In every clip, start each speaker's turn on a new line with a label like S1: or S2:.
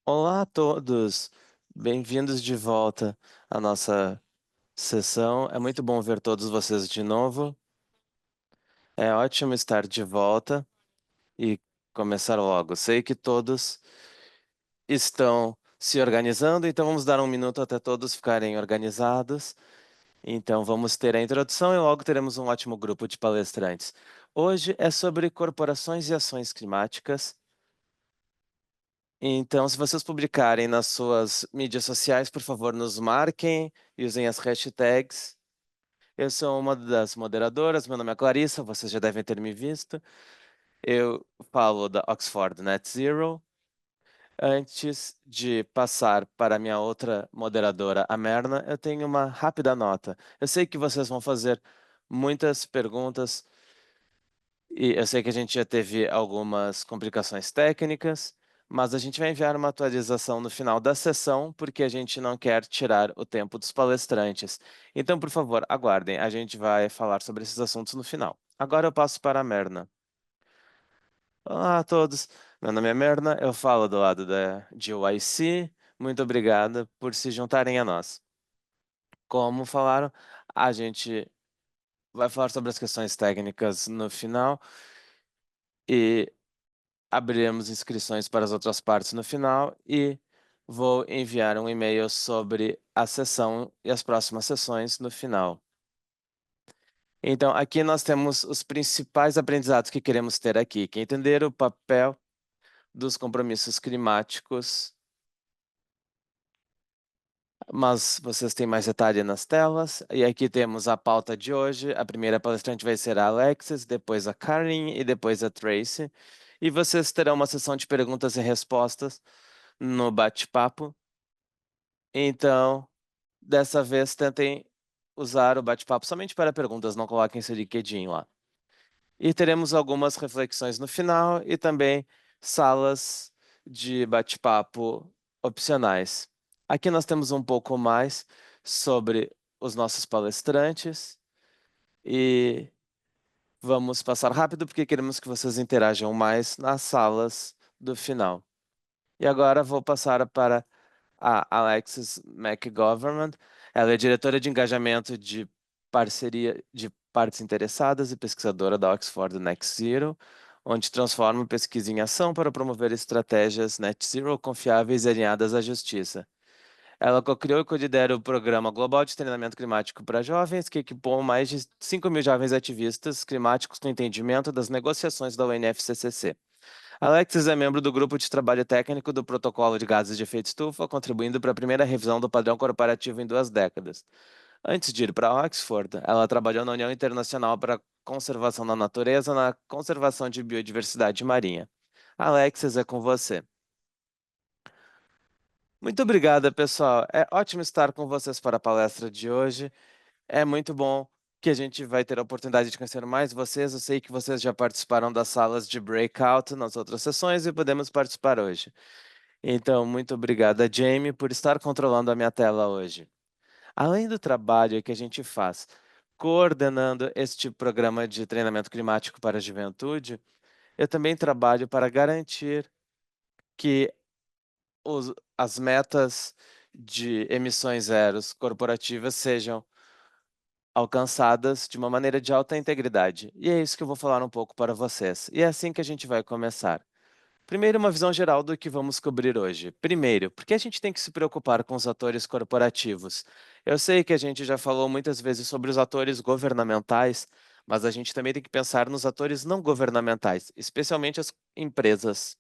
S1: Olá a todos, bem-vindos de volta à nossa sessão. É muito bom ver todos vocês de novo. É ótimo estar de volta e começar logo. Sei que todos estão se organizando, então vamos dar um minuto até todos ficarem organizados. Então vamos ter a introdução e logo teremos um ótimo grupo de palestrantes. Hoje é sobre corporações e ações climáticas. Então, se vocês publicarem nas suas mídias sociais, por favor, nos marquem e usem as hashtags. Eu sou uma das moderadoras, meu nome é Clarissa, vocês já devem ter me visto. Eu falo da Oxford Net Zero. Antes de passar para a minha outra moderadora, a Merna, eu tenho uma rápida nota. Eu sei que vocês vão fazer muitas perguntas e eu sei que a gente já teve algumas complicações técnicas, mas a gente vai enviar uma atualização no final da sessão, porque a gente não quer tirar o tempo dos palestrantes. Então, por favor, aguardem, a gente vai falar sobre esses assuntos no final. Agora eu passo para a Merna. Olá a todos, meu nome é Merna, eu falo do lado de UIC. Muito obrigada por se juntarem a nós. Como falaram, a gente vai falar sobre as questões técnicas no final e abriremos inscrições para as outras partes no final e vou enviar um e-mail sobre a sessão e as próximas sessões no final. Então, aqui nós temos os principais aprendizados que queremos ter aqui, que é entender o papel dos compromissos climáticos, mas vocês têm mais detalhe nas telas. E aqui temos a pauta de hoje. A primeira palestrante vai ser a Alexis, depois a Karen e depois a Tracy. E vocês terão uma sessão de perguntas e respostas no bate-papo. Então, dessa vez, tentem usar o bate-papo somente para perguntas, não coloquem seu LinkedIn lá. E teremos algumas reflexões no final e também salas de bate-papo opcionais. Aqui nós temos um pouco mais sobre os nossos palestrantes e vamos passar rápido porque queremos que vocês interajam mais nas salas do final. E agora vou passar para a Alexis McGovern. Ela é diretora de engajamento de parceria de partes interessadas e pesquisadora da Oxford Net Zero, onde transforma pesquisa em ação para promover estratégias net zero confiáveis e alinhadas à justiça. Ela co-criou e co-lidera o Programa Global de Treinamento Climático para Jovens, que equipou mais de 5 mil jovens ativistas climáticos no entendimento das negociações da UNFCCC. Alexis é membro do grupo de trabalho técnico do Protocolo de Gases de Efeito Estufa, contribuindo para a primeira revisão do padrão corporativo em 2 décadas. Antes de ir para Oxford, ela trabalhou na União Internacional para a Conservação da Natureza na conservação de biodiversidade marinha. Alexis, é com você. Muito obrigada, pessoal. É ótimo estar com vocês para a palestra de hoje. É muito bom que a gente vai ter a oportunidade de conhecer mais vocês. Eu sei que vocês já participaram das salas de breakout nas outras sessões e podemos participar hoje. Então, muito obrigada, Jamie, por estar controlando a minha tela hoje. Além do trabalho que a gente faz coordenando este programa de treinamento climático para a juventude, eu também trabalho para garantir que as metas de emissões zeros corporativas sejam alcançadas de uma maneira de alta integridade. E é isso que eu vou falar um pouco para vocês. E é assim que a gente vai começar. Primeiro, uma visão geral do que vamos cobrir hoje. Primeiro, por que a gente tem que se preocupar com os atores corporativos? Eu sei que a gente já falou muitas vezes sobre os atores governamentais, mas a gente também tem que pensar nos atores não governamentais, especialmente as empresas.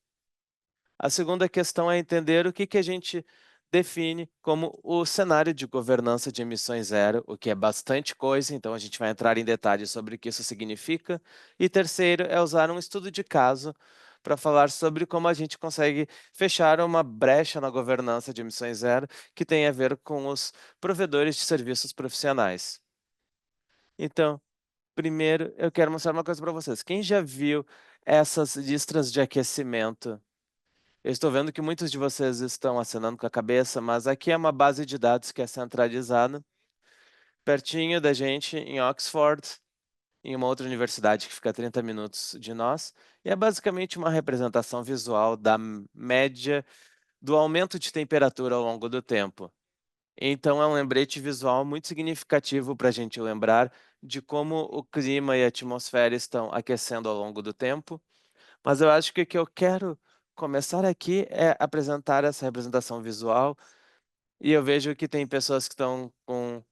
S1: A segunda questão é entender o que a gente define como o cenário de governança de emissões zero, o que é bastante coisa, então a gente vai entrar em detalhes sobre o que isso significa. E terceiro é usar um estudo de caso para falar sobre como a gente consegue fechar uma brecha na governança de emissões zero que tem a ver com os provedores de serviços profissionais. Então, primeiro eu quero mostrar uma coisa para vocês. Quem já viu essas listras de aquecimento? Eu estou vendo que muitos de vocês estão acenando com a cabeça, mas aqui é uma base de dados que é centralizada, pertinho da gente, em Oxford, em uma outra universidade que fica a 30 minutos de nós, e é basicamente uma representação visual da média do aumento de temperatura ao longo do tempo. Então, é um lembrete visual muito significativo para a gente lembrar de como o clima e a atmosfera estão aquecendo ao longo do tempo. Mas eu acho que o que eu quero começar aqui é apresentar essa representação visual, e eu vejo que tem pessoas que estão com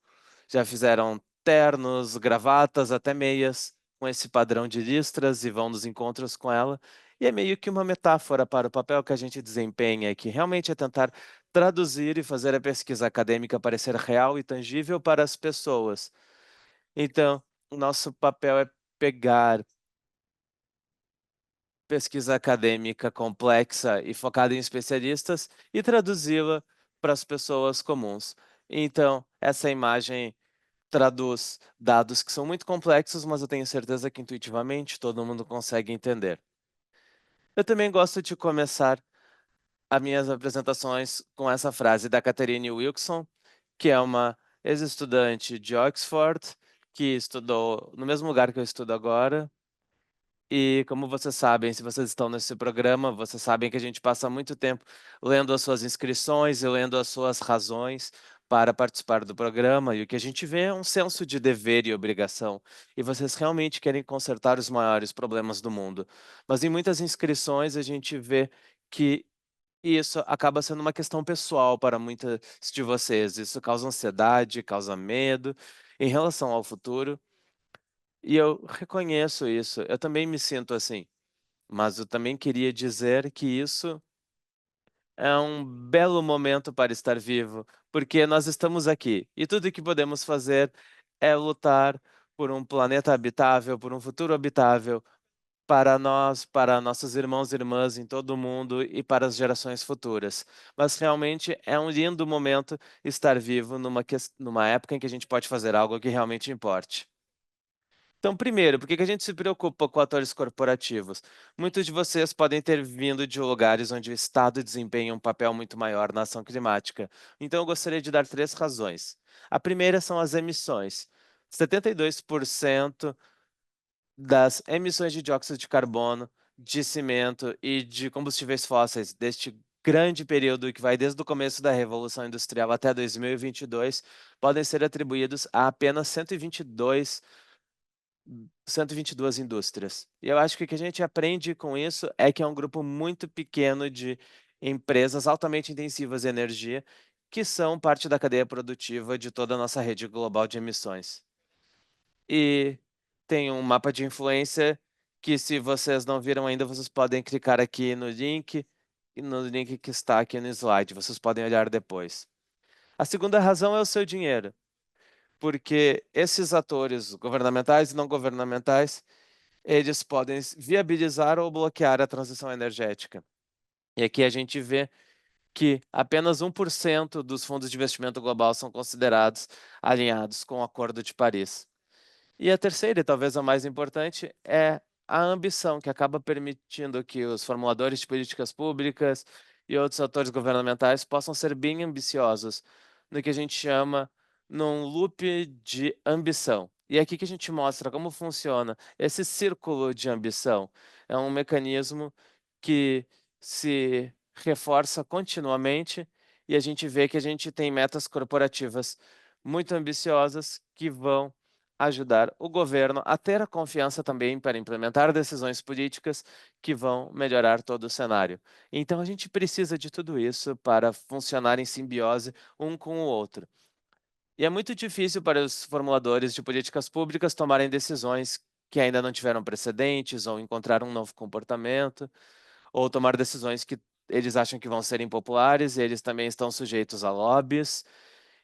S1: já fizeram ternos, gravatas, até meias, com esse padrão de listras e vão nos encontros com ela. E é meio que uma metáfora para o papel que a gente desempenha, que realmente é tentar traduzir e fazer a pesquisa acadêmica parecer real e tangível para as pessoas. Então, o nosso papel é pegar pesquisa acadêmica complexa e focada em especialistas e traduzi-la para as pessoas comuns. Então, essa imagem traduz dados que são muito complexos, mas eu tenho certeza que intuitivamente todo mundo consegue entender. Eu também gosto de começar as minhas apresentações com essa frase da Catherine Wilson, que é uma ex-estudante de Oxford, que estudou no mesmo lugar que eu estudo agora. E como vocês sabem, se vocês estão nesse programa, vocês sabem que a gente passa muito tempo lendo as suas inscrições e lendo as suas razões para participar do programa, e o que a gente vê é um senso de dever e obrigação, e vocês realmente querem consertar os maiores problemas do mundo. Mas em muitas inscrições a gente vê que isso acaba sendo uma questão pessoal para muitas de vocês. Isso causa ansiedade, causa medo em relação ao futuro, e eu reconheço isso. Eu também me sinto assim. Mas eu também queria dizer que isso é um belo momento para estar vivo, porque nós estamos aqui e tudo o que podemos fazer é lutar por um planeta habitável, por um futuro habitável para nós, para nossos irmãos e irmãs em todo o mundo e para as gerações futuras. Mas realmente é um lindo momento estar vivo numa época em que a gente pode fazer algo que realmente importe. Então, primeiro, por que que a gente se preocupa com atores corporativos? Muitos de vocês podem ter vindo de lugares onde o Estado desempenha um papel muito maior na ação climática. Então, eu gostaria de dar três razões. A primeira são as emissões. 72% das emissões de dióxido de carbono, de cimento e de combustíveis fósseis deste grande período que vai desde o começo da Revolução Industrial até 2022 podem ser atribuídos a apenas 122 indústrias. E eu acho que o que a gente aprende com isso é que é um grupo muito pequeno de empresas altamente intensivas em energia que são parte da cadeia produtiva de toda a nossa rede global de emissões. E tem um mapa de influência que, se vocês não viram ainda, vocês podem clicar aqui no link e no link que está aqui no slide. Vocês podem olhar depois. A segunda razão é o seu dinheiro, porque esses atores governamentais e não governamentais eles podem viabilizar ou bloquear a transição energética. E aqui a gente vê que apenas 1% dos fundos de investimento global são considerados alinhados com o Acordo de Paris. E a terceira, e talvez a mais importante, é a ambição, que acaba permitindo que os formuladores de políticas públicas e outros atores governamentais possam ser bem ambiciosos no que a gente chama num loop de ambição. E é aqui que a gente mostra como funciona esse círculo de ambição. É um mecanismo que se reforça continuamente e a gente vê que a gente tem metas corporativas muito ambiciosas que vão ajudar o governo a ter a confiança também para implementar decisões políticas que vão melhorar todo o cenário. Então, a gente precisa de tudo isso para funcionar em simbiose um com o outro. E é muito difícil para os formuladores de políticas públicas tomarem decisões que ainda não tiveram precedentes ou encontrar um novo comportamento, ou tomar decisões que eles acham que vão ser impopulares, e eles também estão sujeitos a lobbies,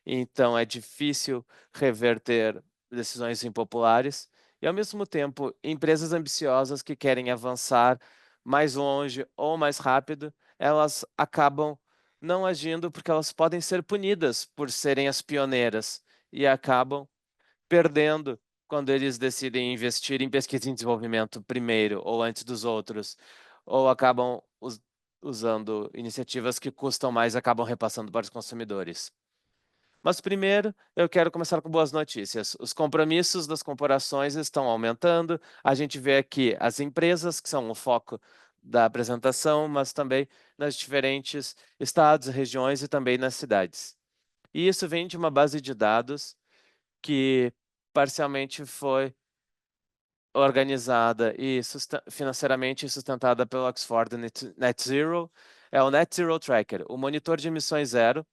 S1: então é difícil reverter decisões impopulares. E, ao mesmo tempo, empresas ambiciosas que querem avançar mais longe ou mais rápido, elas acabam não agindo porque elas podem ser punidas por serem as pioneiras e acabam perdendo quando eles decidem investir em pesquisa e desenvolvimento primeiro ou antes dos outros, ou acabam usando iniciativas que custam mais e acabam repassando para os consumidores. Mas primeiro, eu quero começar com boas notícias. Os compromissos das corporações estão aumentando. A gente vê aqui as empresas, que são o foco da apresentação, mas também nas diferentes estados, regiões e também nas cidades. E isso vem de uma base de dados que parcialmente foi organizada e financeiramente sustentada pelo Oxford Net Zero. É o Net Zero Tracker, o monitor de emissões zero,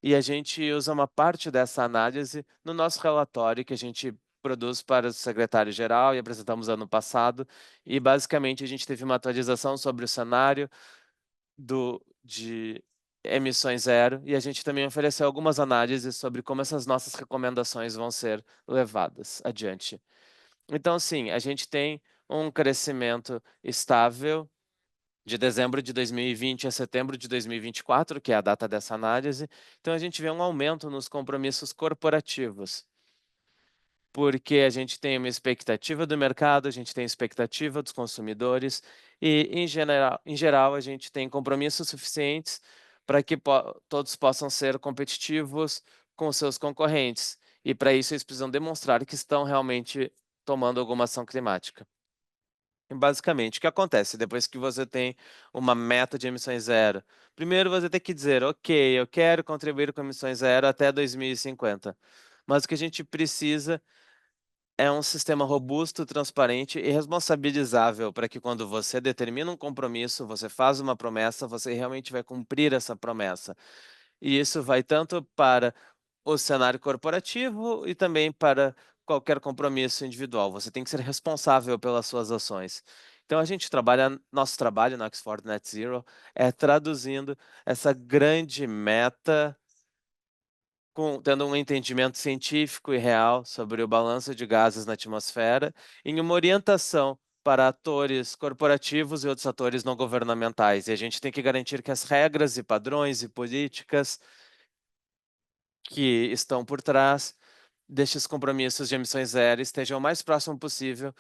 S1: e a gente usa uma parte dessa análise no nosso relatório que a gente produz para o secretário-geral e apresentamos ano passado. E basicamente a gente teve uma atualização sobre o cenário de emissões zero e a gente também ofereceu algumas análises sobre como essas nossas recomendações vão ser levadas adiante. Então, sim, a gente tem um crescimento estável de dezembro de 2020 a setembro de 2024, que é a data dessa análise. Então, a gente vê um aumento nos compromissos corporativos, porque a gente tem uma expectativa do mercado, a gente tem expectativa dos consumidores e, em geral, a gente tem compromissos suficientes para que todos possam ser competitivos com seus concorrentes. E para isso eles precisam demonstrar que estão realmente tomando alguma ação climática. E basicamente, o que acontece depois que você tem uma meta de emissões zero? Primeiro, você tem que dizer, ok, eu quero contribuir com emissões zero até 2050. Mas o que a gente precisa é um sistema robusto, transparente e responsabilizável para que quando você determina um compromisso, você faz uma promessa, você realmente vai cumprir essa promessa. E isso vai tanto para o cenário corporativo e também para qualquer compromisso individual. Você tem que ser responsável pelas suas ações. Então, a gente trabalha, nosso trabalho no Oxford Net Zero é traduzindo essa grande meta, tendo um entendimento científico e real sobre o balanço de gases na atmosfera, em uma orientação para atores corporativos e outros atores não governamentais. E a gente tem que garantir que as regras e padrões e políticas que estão por trás destes compromissos de emissões zero estejam o mais próximo possível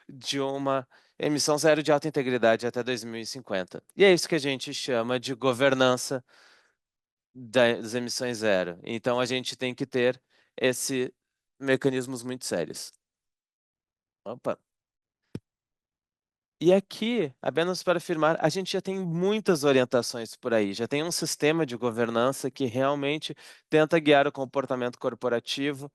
S1: de uma emissão zero de alta integridade até 2050. E é isso que a gente chama de governança das emissões zero. Então, a gente tem que ter esses mecanismos muito sérios. Opa. E aqui, apenas para afirmar, a gente já tem muitas orientações por aí, já tem um sistema de governança que realmente tenta guiar o comportamento corporativo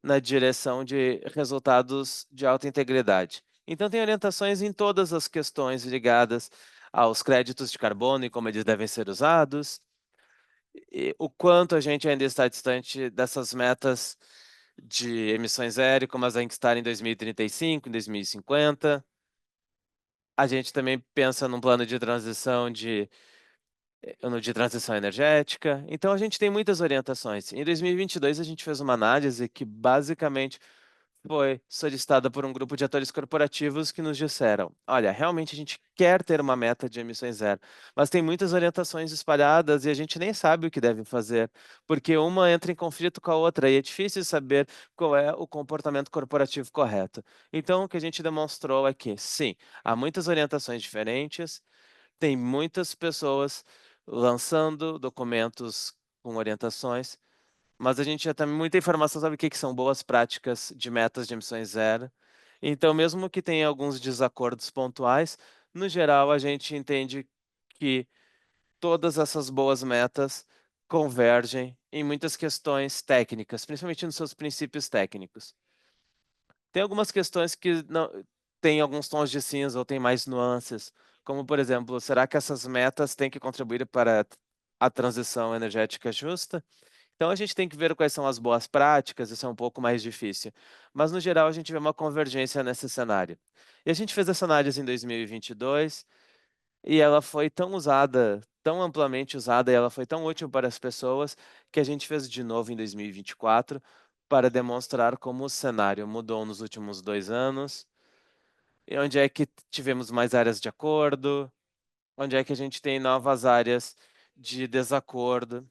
S1: na direção de resultados de alta integridade. Então, tem orientações em todas as questões ligadas aos créditos de carbono e como eles devem ser usados, e o quanto a gente ainda está distante dessas metas de emissões zero, e como elas têm que estar em 2035, em 2050. A gente também pensa num plano de transição de transição energética. Então, a gente tem muitas orientações. Em 2022, a gente fez uma análise que basicamente foi solicitada por um grupo de atores corporativos que nos disseram: olha, realmente a gente quer ter uma meta de emissões zero, mas tem muitas orientações espalhadas e a gente nem sabe o que deve fazer, porque uma entra em conflito com a outra e é difícil saber qual é o comportamento corporativo correto. Então, o que a gente demonstrou é que, sim, há muitas orientações diferentes, tem muitas pessoas lançando documentos com orientações, mas a gente já tem muita informação sobre o que são boas práticas de metas de emissões zero. Então, mesmo que tenha alguns desacordos pontuais, no geral, a gente entende que todas essas boas metas convergem em muitas questões técnicas, principalmente nos seus princípios técnicos. Tem algumas questões que não têm alguns tons de cinza ou têm mais nuances, como, por exemplo, será que essas metas têm que contribuir para a transição energética justa? Então, a gente tem que ver quais são as boas práticas, isso é um pouco mais difícil. Mas, no geral, a gente vê uma convergência nesse cenário. E a gente fez essa análise em 2022 e ela foi tão usada, tão amplamente usada, e ela foi tão útil para as pessoas, que a gente fez de novo em 2024 para demonstrar como o cenário mudou nos últimos 2 anos, e onde é que tivemos mais áreas de acordo, onde é que a gente tem novas áreas de desacordo.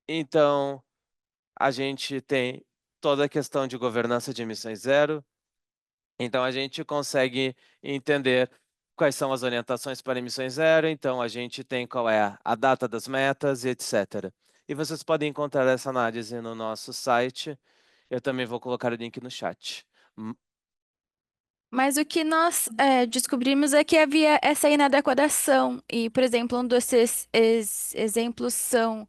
S1: Então, a gente tem toda a questão de governança de emissões zero, então a gente consegue entender quais são as orientações para emissões zero, então a gente tem qual é a data das metas e etc. E vocês podem encontrar essa análise no nosso site. Eu também vou colocar o link no chat.
S2: Mas o que nós descobrimos é que havia essa inadequação. E, por exemplo, um desses exemplos são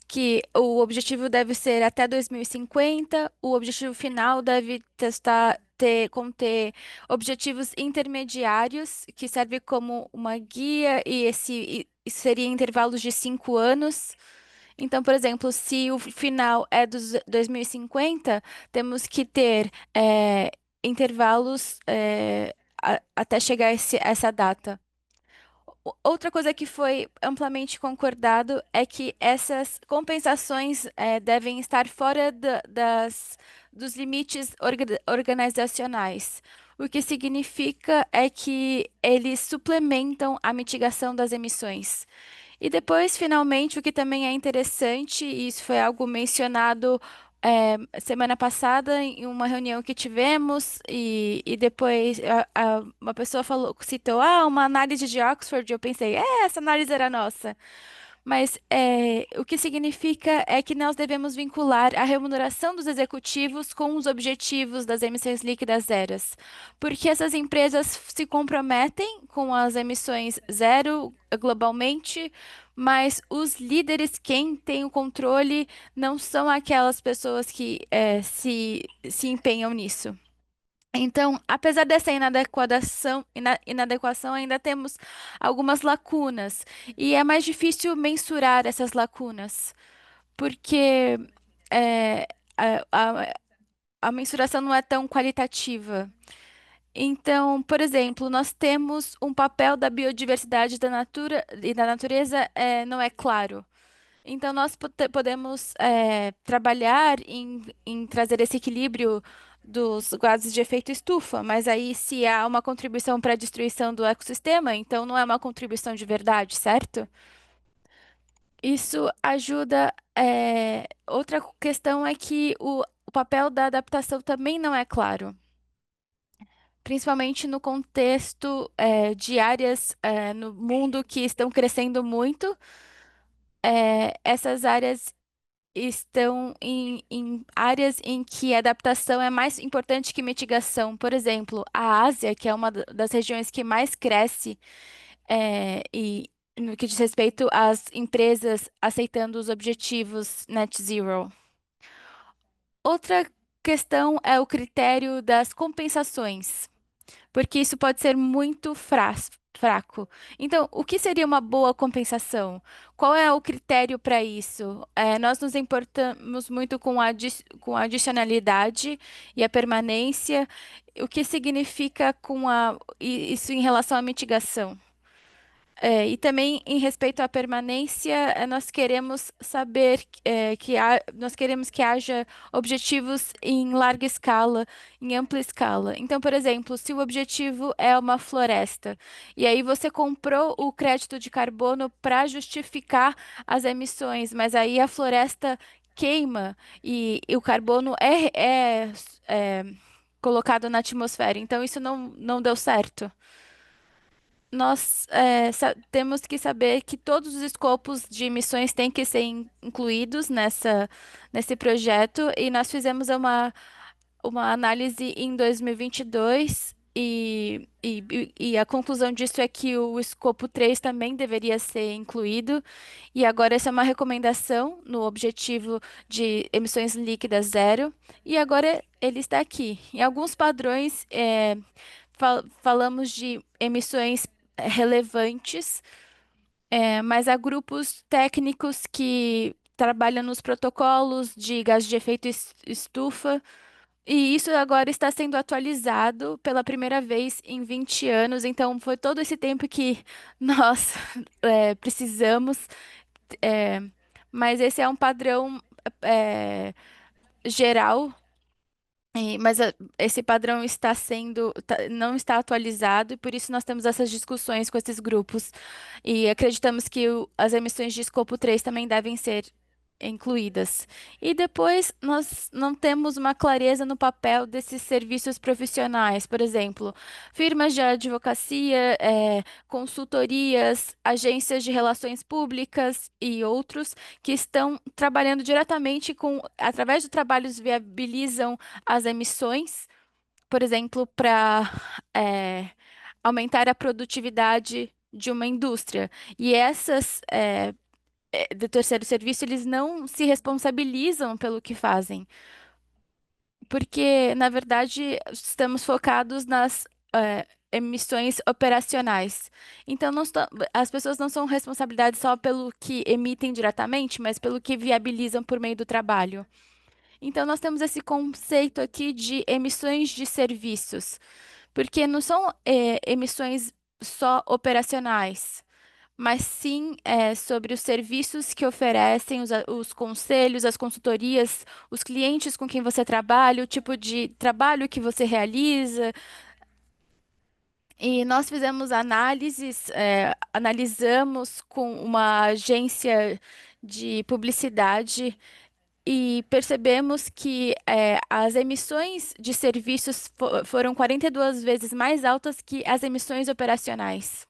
S2: que o objetivo deve ser até 2050, o objetivo final deve conter objetivos intermediários, que serve como uma guia, e e seria em intervalos de 5 anos. Então, por exemplo, se o final é dos 2050, temos que ter intervalos até chegar essa data. Outra coisa que foi amplamente concordado é que essas compensações devem estar fora dos limites organizacionais. O que significa é que eles suplementam a mitigação das emissões. E depois, finalmente, o que também é interessante, e isso foi algo mencionado semana passada em uma reunião que tivemos, e depois uma pessoa falou, citou, uma análise de Oxford, e eu pensei, essa análise era nossa. Mas o que significa é que nós devemos vincular a remuneração dos executivos com os objetivos das emissões líquidas zeras, porque essas empresas se comprometem com as emissões zero globalmente, mas os líderes, quem tem o controle, não são aquelas pessoas que se empenham nisso. Então, apesar dessa inadequação, ainda temos algumas lacunas, e é mais difícil mensurar essas lacunas, porque é, a, a- a mensuração não é tão qualitativa. Então, por exemplo, nós temos um papel da biodiversidade e da natureza não é claro. Então, nós podemos trabalhar em trazer esse equilíbrio dos gases de efeito estufa, mas aí, se há uma contribuição para a destruição do ecossistema, então não é uma contribuição de verdade, certo? Isso ajuda. Outra questão é que o papel da adaptação também não é claro, principalmente no contexto de áreas no mundo que estão crescendo muito. Essas áreas estão em áreas em que a adaptação é mais importante que mitigação. Por exemplo, a Ásia, que é uma das regiões que mais cresce, e no que diz respeito às empresas aceitando os objetivos net zero. Outra questão é o critério das compensações, porque isso pode ser muito fraco. Então, o que seria uma boa compensação? Qual é o critério para isso? Nós nos importamos muito com com a adicionalidade e a permanência. O que significa isso em relação à mitigação? E também em respeito à permanência, nós queremos saber nós queremos que haja objetivos em larga escala, em ampla escala. Então, por exemplo, se o objetivo é uma floresta, e aí você comprou o crédito de carbono para justificar as emissões, mas aí a floresta queima e o carbono é colocado na atmosfera. Então, isso não deu certo. Nós temos que saber que todos os escopos de emissões têm que ser incluídos nesse projeto, e nós fizemos uma análise em 2022 e a conclusão disso é que o escopo 3 também deveria ser incluído, e agora essa é uma recomendação no objetivo de emissões líquidas zero, e agora ele está aqui. Em alguns padrões, falamos de emissões relevantes, mas há grupos técnicos que trabalham nos protocolos de gás de efeito estufa, e isso agora está sendo atualizado pela primeira vez em 20 anos, então foi todo esse tempo que nós precisamos, é, mas esse é um padrão é, geral. Mas esse padrão não está atualizado, e por isso nós temos essas discussões com esses grupos. E acreditamos que as emissões de escopo 3 também devem ser incluídas. E depois nós não temos uma clareza no papel desses serviços profissionais, por exemplo, firmas de advocacia, consultorias, agências de relações públicas e outros que estão trabalhando diretamente através do trabalho, viabilizam as emissões, por exemplo, para aumentar a produtividade de uma indústria. E essas do terceiro serviço, eles não se responsabilizam pelo que fazem, porque, na verdade, estamos focados nas emissões operacionais. Então, as pessoas não são responsabilidades só pelo que emitem diretamente, mas pelo que viabilizam por meio do trabalho. Então, nós temos esse conceito aqui de emissões de serviços, porque não são emissões só operacionais, mas sim sobre os serviços que oferecem, os conselhos, as consultorias, os clientes com quem você trabalha, o tipo de trabalho que você realiza. E nós fizemos análises, analisamos com uma agência de publicidade e percebemos que as emissões de serviços foram 42 vezes mais altas que as emissões operacionais.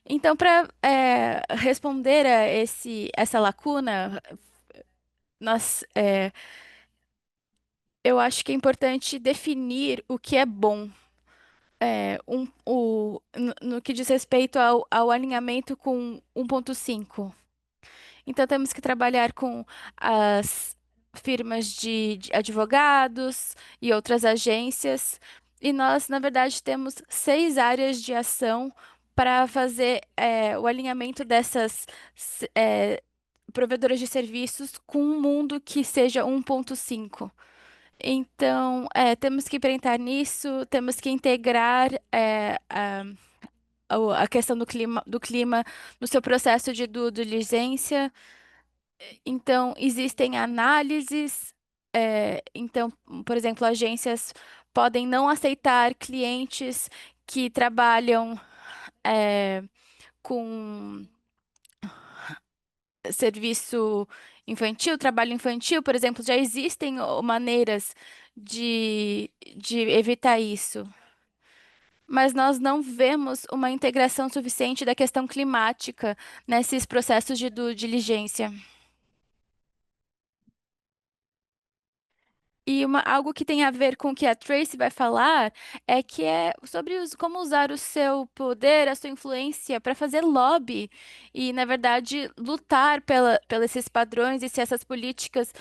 S2: Então, para responder a essa lacuna, nós, eu acho que é importante definir o que é bom, no que diz respeito ao alinhamento com 1.5. Então, temos que trabalhar com as firmas de advogados e outras agências. E nós, na verdade, temos 6 áreas de ação para fazer o alinhamento dessas provedoras de serviços com um mundo que seja 1.5. Então, temos que enfrentar nisso, temos que integrar a questão do clima no seu processo de due diligência. Então, existem análises. Então, por exemplo, agências podem não aceitar clientes que trabalham com serviço infantil, trabalho infantil, por exemplo, já existem maneiras de evitar isso. Mas nós não vemos uma integração suficiente da questão climática nesses processos de due diligência. E algo que tem a ver com o que a Tracy vai falar é que é sobre como usar o seu poder, a sua influência para fazer lobby e, na verdade, lutar pelos esses padrões e se essas políticas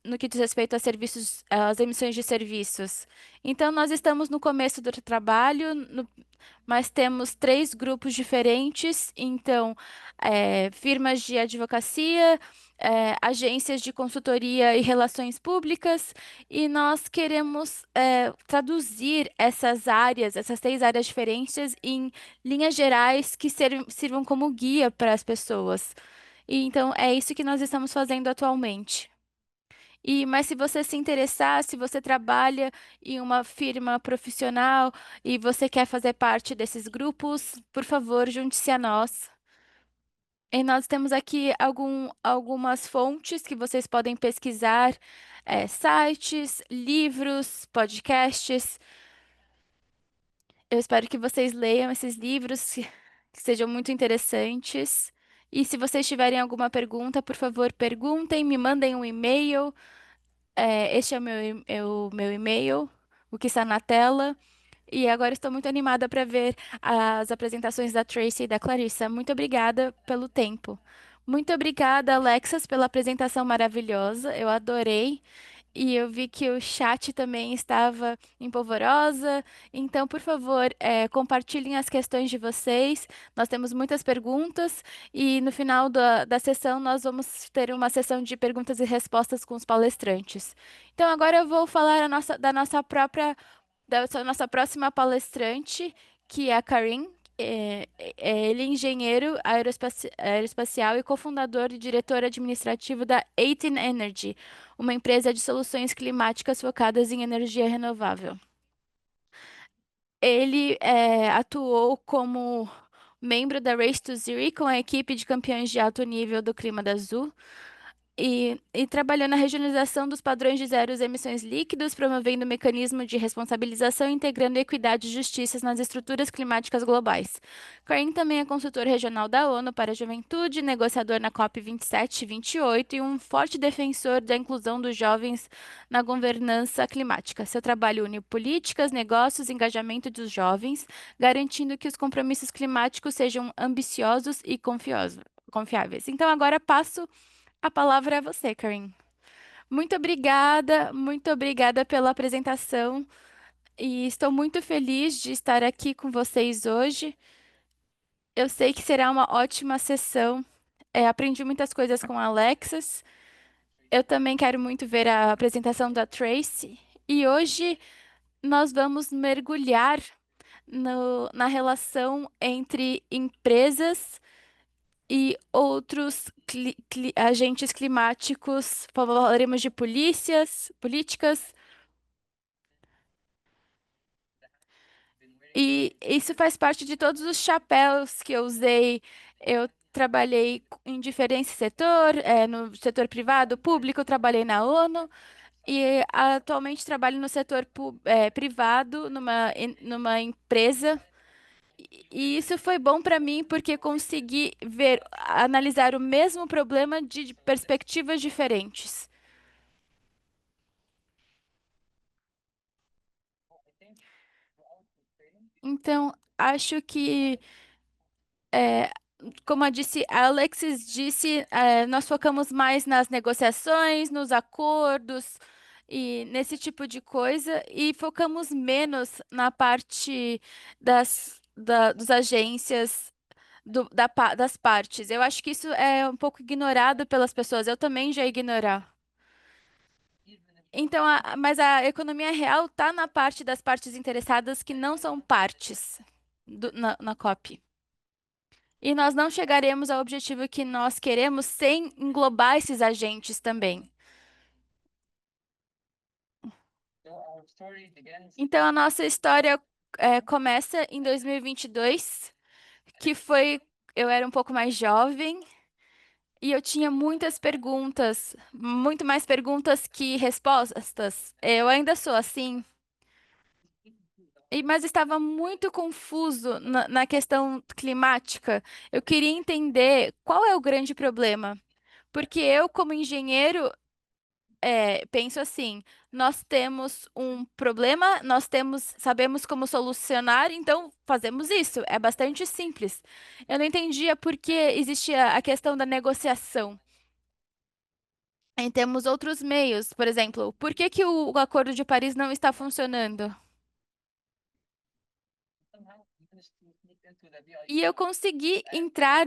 S2: no que diz respeito a serviços, às emissões de serviços. Então, nós estamos no começo do trabalho, mas temos 3 grupos diferentes. Então, firmas de advocacia, agências de consultoria e relações públicas, e nós queremos traduzir essas áreas, essas 3 áreas diferentes, em linhas gerais que sirvam como guia para as pessoas. E então é isso que nós estamos fazendo atualmente. Mas se você se interessar, se você trabalha em uma firma profissional e você quer fazer parte desses grupos, por favor, junte-se a nós. E nós temos aqui algumas fontes que vocês podem pesquisar, sites, livros, podcasts. Eu espero que vocês leiam esses livros, que sejam muito interessantes. E se vocês tiverem alguma pergunta, por favor, perguntem, me mandem um e-mail. Este é o meu e-mail, o que está na tela. E agora estou muito animada para ver as apresentações da Tracy e da Clarissa. Muito obrigada pelo tempo. Muito obrigada, Alexas, pela apresentação maravilhosa. Eu adorei. E eu vi que o chat também estava em polvorosa. Então, por favor, compartilhem as questões de vocês. Nós temos muitas perguntas e no final da sessão nós vamos ter uma sessão de perguntas e respostas com os palestrantes. Então, agora eu vou falar da nossa próxima palestrante, que é a Karim. Ele é engenheiro aeroespacial e cofundador e diretor administrativo da 18 Energy, uma empresa de soluções climáticas focadas em energia renovável. Ele atuou como membro da Race to Zero com a equipe de campeões de alto nível do Clima da Azul. e trabalhou na regionalização dos padrões de zeros emissões líquidos, promovendo o mecanismo de responsabilização e integrando equidade e justiça nas estruturas climáticas globais. Corinne também é consultor regional da ONU para a Juventude, negociador na COP 27 e 28 e um forte defensor da inclusão dos jovens na governança climática. Seu trabalho une políticas, negócios e engajamento dos jovens, garantindo que os compromissos climáticos sejam ambiciosos e confiáveis. Então, agora passo a palavra é você, Karin. Muito obrigada pela apresentação e estou muito feliz de estar aqui com vocês hoje. Eu sei que será uma ótima sessão. Aprendi muitas coisas com a Alexis. Eu também quero muito ver a apresentação da Tracy. E hoje nós vamos mergulhar na relação entre empresas e outros agentes climáticos, falaremos de políticas, e isso faz parte de todos os chapéus que eu usei. Eu trabalhei em diferentes setores, no setor privado, público, trabalhei na ONU e atualmente trabalho no setor privado, numa empresa. E isso foi bom para mim porque consegui analisar o mesmo problema de perspectivas diferentes. Então, acho que, é, como a Alexis disse, nós focamos mais nas negociações, nos acordos e nesse tipo de coisa, e focamos menos na parte dos agências das partes. Eu acho que isso é um pouco ignorado pelas pessoas. Eu também já ignorar. Então, mas a economia real está na parte das partes interessadas que não são partes na COP. E nós não chegaremos ao objetivo que nós queremos sem englobar esses agentes também. Então, a nossa história começa em 2022, que foi, eu era um pouco mais jovem. E eu tinha muitas perguntas, muito mais perguntas que respostas. Eu ainda sou assim, mas estava muito confuso na questão climática. Eu queria entender qual é o grande problema. Porque eu, como engenheiro, penso assim: nós temos um problema, sabemos como solucionar, então fazemos isso. É bastante simples. Eu não entendia por que existia a questão da negociação. E temos outros meios, por exemplo, por que que o Acordo de Paris não está funcionando? E eu consegui entrar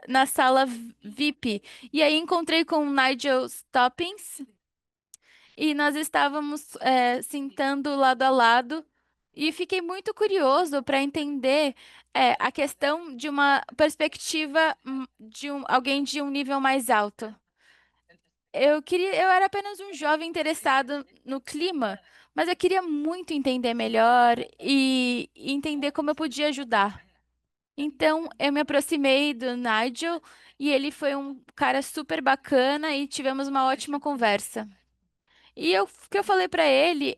S2: na sala VIP. E aí encontrei com o Nigel Stoppins e nós estávamos sentando lado a lado e fiquei muito curioso para entender a questão de uma perspectiva de alguém de um nível mais alto. Eu era apenas um jovem interessado no clima, mas eu queria muito entender melhor e entender como eu podia ajudar. Então, eu me aproximei do Nigel e ele foi um cara super bacana e tivemos uma ótima conversa. O que eu falei para ele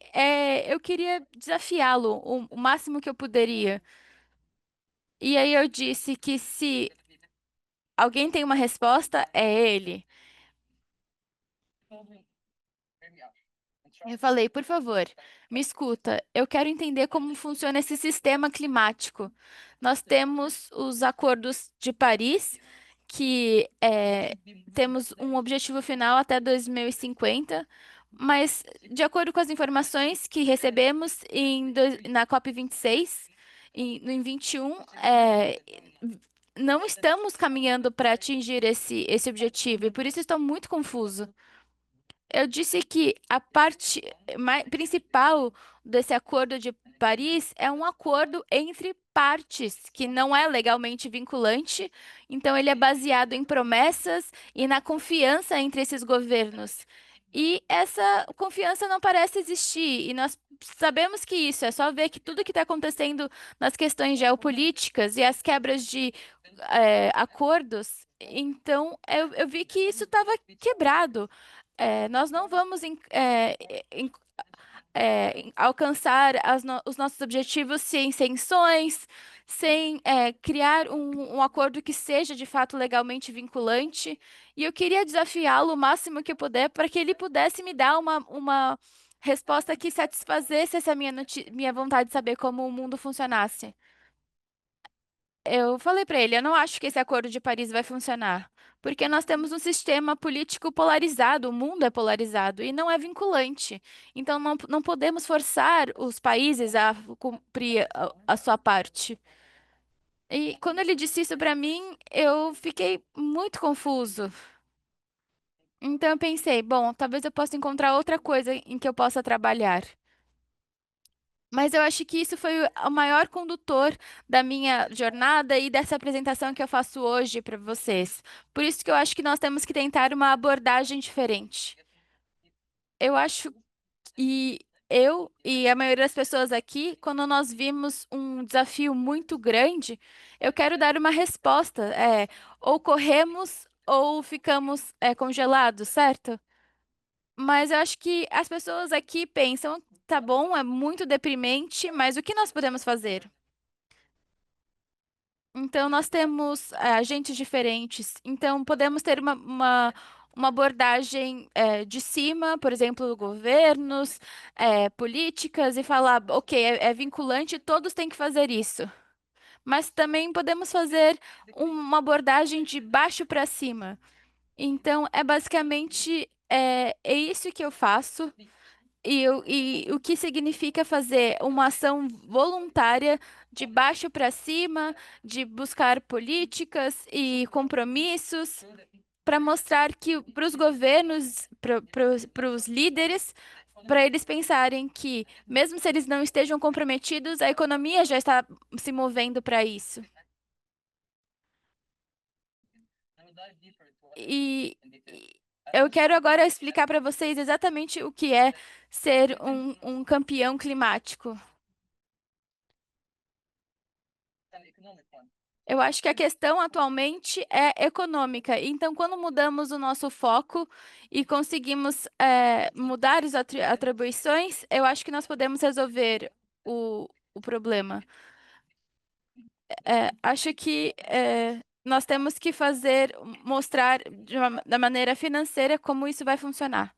S2: eu queria desafiá-lo o máximo que eu poderia. E aí eu disse que se alguém tem uma resposta, é ele. Eu falei, por favor, me escuta. Eu quero entender como funciona esse sistema climático. Nós temos os acordos de Paris, que temos um objetivo final até 2050, mas de acordo com as informações que recebemos na COP26, em 21, não estamos caminhando para atingir esse objetivo, e por isso estou muito confuso. Eu disse que a parte principal desse Acordo de Paris é um acordo entre partes, que não é legalmente vinculante, então ele é baseado em promessas e na confiança entre esses governos. E essa confiança não parece existir, e nós sabemos que isso é só ver que tudo que está acontecendo nas questões geopolíticas e as quebras de acordos. Então, eu vi que isso estava quebrado. Nós não vamos alcançar os nossos objetivos sem sanções, sem criar um acordo que seja de fato legalmente vinculante. E eu queria desafiá-lo o máximo que eu puder para que ele pudesse me dar uma resposta que satisfazesse essa minha vontade de saber como o mundo funcionasse. Eu falei para ele, eu não acho que esse Acordo de Paris vai funcionar, porque nós temos um sistema político polarizado, o mundo é polarizado e não é vinculante. Então não podemos forçar os países a cumprir a sua parte. E quando ele disse isso para mim, eu fiquei muito confuso. Então eu pensei, bom, talvez eu possa encontrar outra coisa em que eu possa trabalhar. Mas eu acho que isso foi o maior condutor da minha jornada e dessa apresentação que eu faço hoje para vocês. Por isso que eu acho que nós temos que tentar uma abordagem diferente. Eu acho que eu e a maioria das pessoas aqui, quando nós vimos um desafio muito grande, eu quero dar uma resposta. Ou corremos ou ficamos congelados, certo? Mas eu acho que as pessoas aqui pensam, tá bom, é muito deprimente, mas o que nós podemos fazer? Então, nós temos agentes diferentes. Então, podemos ter uma abordagem de cima, por exemplo, governos, políticas, e falar, ok, é vinculante, todos têm que fazer isso. Mas também podemos fazer uma abordagem de baixo para cima. Então, é basicamente é isso que eu faço. E o que significa fazer uma ação voluntária de baixo para cima, de buscar políticas e compromissos para mostrar que para os governos, para os líderes, para eles pensarem que, mesmo se eles não estejam comprometidos, a economia já está se movendo para isso. E eu quero agora explicar para vocês exatamente o que é ser um campeão climático. Eu acho que a questão atualmente é econômica. Então, quando mudamos o nosso foco e conseguimos mudar as atribuições, eu acho que nós podemos resolver o problema. Acho que nós temos que mostrar da maneira financeira como isso vai funcionar.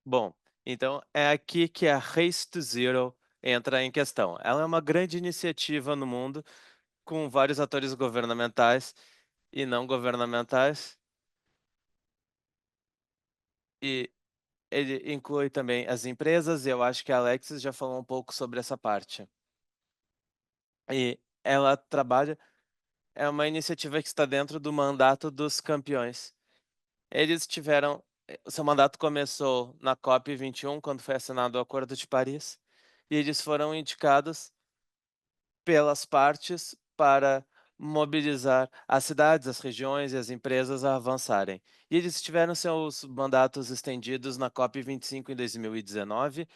S1: Bom, então é aqui que a Race to Zero entra em questão. Ela é uma grande iniciativa no mundo com vários atores governamentais e não governamentais, e ele inclui também as empresas, e eu acho que a Alexis já falou um pouco sobre essa parte. E ela trabalha, é uma iniciativa que está dentro do mandato dos campeões. Eles tiveram, o seu mandato começou na COP21, quando foi assinado o Acordo de Paris, e eles foram indicados pelas partes para mobilizar as cidades, as regiões e as empresas a avançarem. E eles tiveram seus mandatos estendidos na COP25 em 2019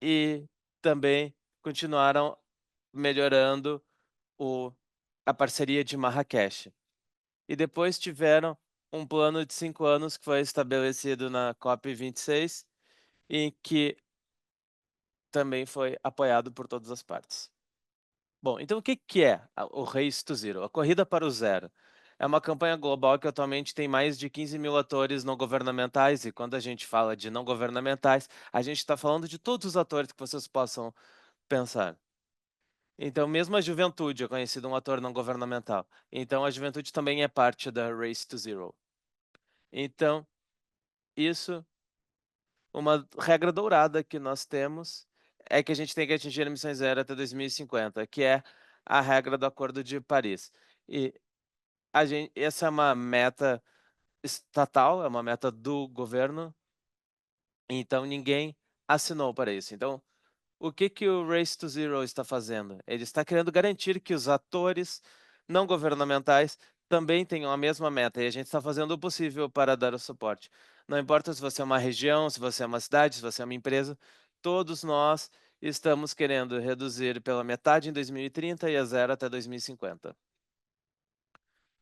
S1: e também continuaram melhorando a parceria de Marrakech. E depois tiveram um plano de 5 anos que foi estabelecido na COP26 e que também foi apoiado por todas as partes. Bom, então o que que é o Race to Zero? A Corrida para o Zero. É uma campanha global que atualmente tem mais de 15 mil atores não governamentais, e quando a gente fala de não governamentais, a gente está falando de todos os atores que vocês possam pensar. Então, mesmo a juventude é conhecida um ator não governamental. Então, a juventude também é parte da Race to Zero. Então, isso, uma regra dourada que nós temos é que a gente tem que atingir emissões zero até 2050, que é a regra do Acordo de Paris. E essa é uma meta estatal, é uma meta do governo, então ninguém assinou para isso. Então, o que que o Race to Zero está fazendo? Ele está querendo garantir que os atores não governamentais também tenham a mesma meta, e a gente está fazendo o possível para dar o suporte. Não importa se você é uma região, se você é uma cidade, se você é uma empresa, todos nós estamos querendo reduzir pela metade em 2030 e a zero até 2050.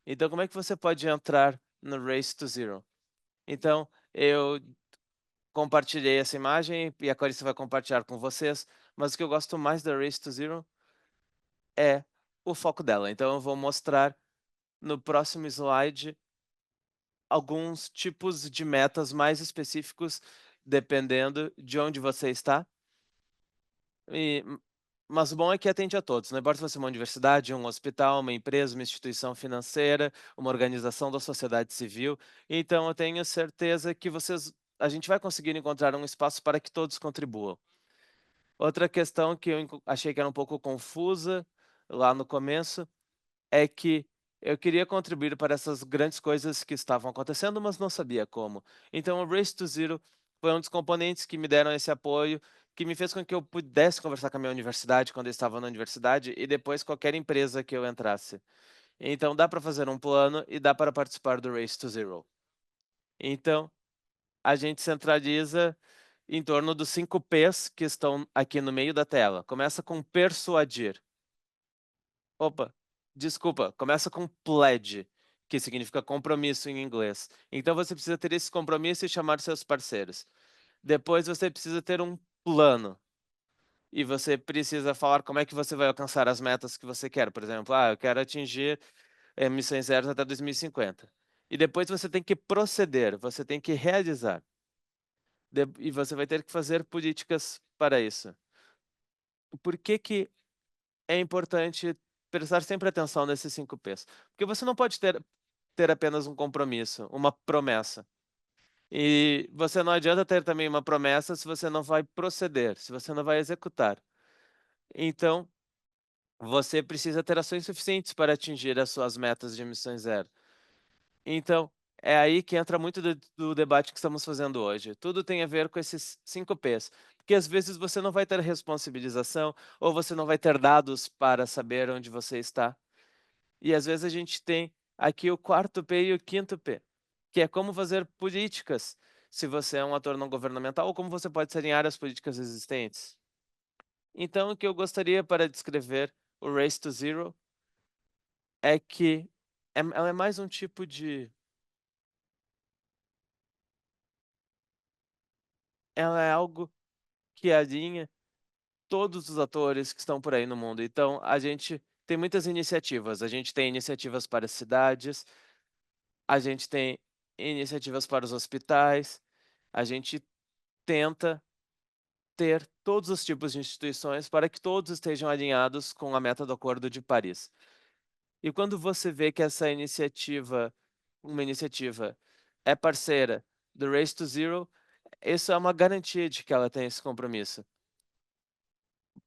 S1: Então, como é que você pode entrar no Race to Zero? Então, eu compartilhei essa imagem e a Clarissa vai compartilhar com vocês, mas o que eu gosto mais da Race to Zero é o foco dela. Então, eu vou mostrar no próximo slide alguns tipos de metas mais específicos, dependendo de onde você está. Mas o bom é que atende a todos, não importa se você é uma universidade, um hospital, uma empresa, uma instituição financeira, uma organização da sociedade civil. Então, eu tenho certeza que a gente vai conseguir encontrar um espaço para que todos contribuam. Outra questão que eu achei que era um pouco confusa lá no começo é que eu queria contribuir para essas grandes coisas que estavam acontecendo, mas não sabia como. Então, o Race to Zero foi um dos componentes que me deram esse apoio, que me fez com que eu pudesse conversar com a minha universidade quando eu estava na universidade e depois qualquer empresa que eu entrasse. Então, dá para fazer um plano e dá para participar do Race to Zero. Então, a gente centraliza em torno dos 5 P's que estão aqui no meio da tela. Começa com persuadir. Opa, desculpa, começa com pledge, que significa compromisso em inglês. Então você precisa ter esse compromisso e chamar seus parceiros. Depois você precisa ter um plano. E você precisa falar como é que você vai alcançar as metas que você quer. Por exemplo, eu quero atingir emissões zero até 2050. E depois você tem que proceder, você tem que realizar. E você vai ter que fazer políticas para isso. Por que que é importante prestar sempre atenção nesses 5 P's? Porque você não pode ter apenas um compromisso, uma promessa. E você não adianta ter também uma promessa se você não vai proceder, se você não vai executar. Então, você precisa ter ações suficientes para atingir as suas metas de emissões zero. Então, é aí que entra muito do debate que estamos fazendo hoje. Tudo tem a ver com esses 5 P's. Porque às vezes você não vai ter responsabilização ou você não vai ter dados para saber onde você está. E às vezes a gente tem aqui o quarto P e o quinto P, que é como fazer políticas, se você é um ator não governamental, ou como você pode alinhar as políticas existentes. Então, o que eu gostaria para descrever o Race to Zero é que ela é mais um tipo de. Ela é algo que alinha todos os atores que estão por aí no mundo. Então, a gente tem muitas iniciativas. A gente tem iniciativas para as cidades, a gente tem iniciativas para os hospitais, a gente tenta ter todos os tipos de instituições para que todos estejam alinhados com a meta do Acordo de Paris. E quando você vê que essa iniciativa, uma iniciativa, é parceira do Race to Zero, isso é uma garantia de que ela tem esse compromisso.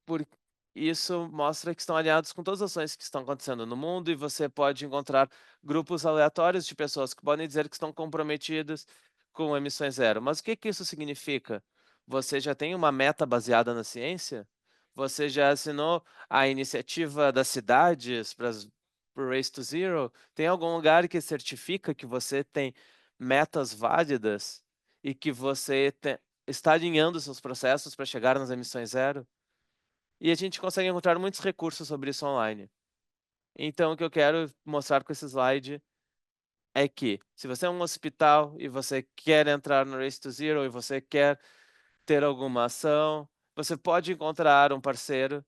S1: Por isso mostra que estão alinhados com todas as ações que estão acontecendo no mundo e você pode encontrar grupos aleatórios de pessoas que podem dizer que estão comprometidas com emissões zero. Mas o que que isso significa? Você já tem uma meta baseada na ciência? Você já assinou a iniciativa das cidades para o Race to Zero? Tem algum lugar que certifica que você tem metas válidas e que você está alinhando seus processos para chegar nas emissões zero? E a gente consegue encontrar muitos recursos sobre isso online. Então, o que eu quero mostrar com esse slide é que, se você é um hospital e você quer entrar no Race to Zero e você quer ter alguma ação, você pode encontrar um parceiro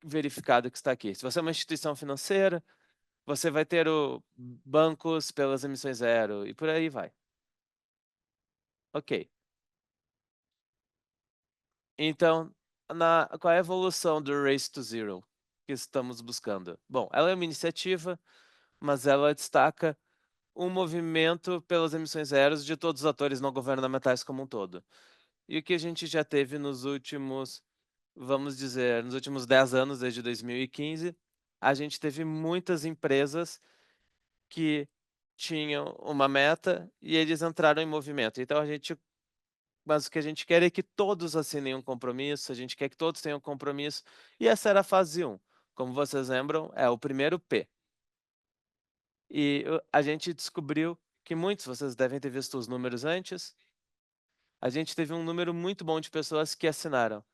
S1: verificado que está aqui. Se você é uma instituição financeira, você vai ter bancos pelas emissões zero e por aí vai. Ok. Então, qual é a evolução do Race to Zero que estamos buscando? Bom, ela é uma iniciativa, mas ela destaca um movimento pelas emissões zeros de todos os atores não governamentais como um todo. E o que a gente já teve nos últimos, vamos dizer, nos últimos 10 anos, desde 2015, a gente teve muitas empresas que tinham uma meta e eles entraram em movimento. Então mas o que a gente quer é que todos assinem um compromisso, a gente quer que todos tenham um compromisso, e essa era a fase 1. Como vocês lembram, é o primeiro P. E a gente descobriu que muitos, vocês devem ter visto os números antes, a gente teve um número muito bom de pessoas que assinaram.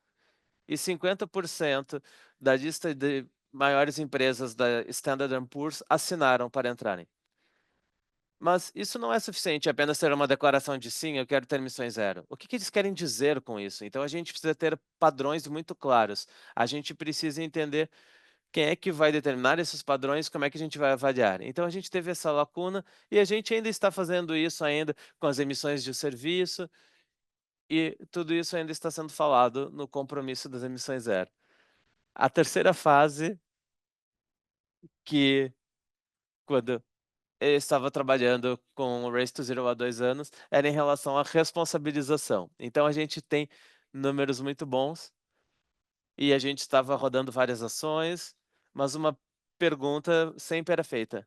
S1: e 50% da lista de maiores empresas da Standard Poor's assinaram para entrarem. Mas isso não é suficiente apenas ter uma declaração de sim, eu quero ter emissões zero. O que eles querem dizer com isso? Então a gente precisa ter padrões muito claros. A gente precisa entender quem é que vai determinar esses padrões, como é que a gente vai avaliar. Então a gente teve essa lacuna e a gente ainda está fazendo isso ainda com as emissões de serviço e tudo isso ainda está sendo falado no compromisso das emissões zero. A terceira fase, que quando eu estava trabalhando com o Race to Zero há 2 anos, era em relação à responsabilização. Então a gente tem números muito bons e a gente estava rodando várias ações, mas uma pergunta sempre era feita.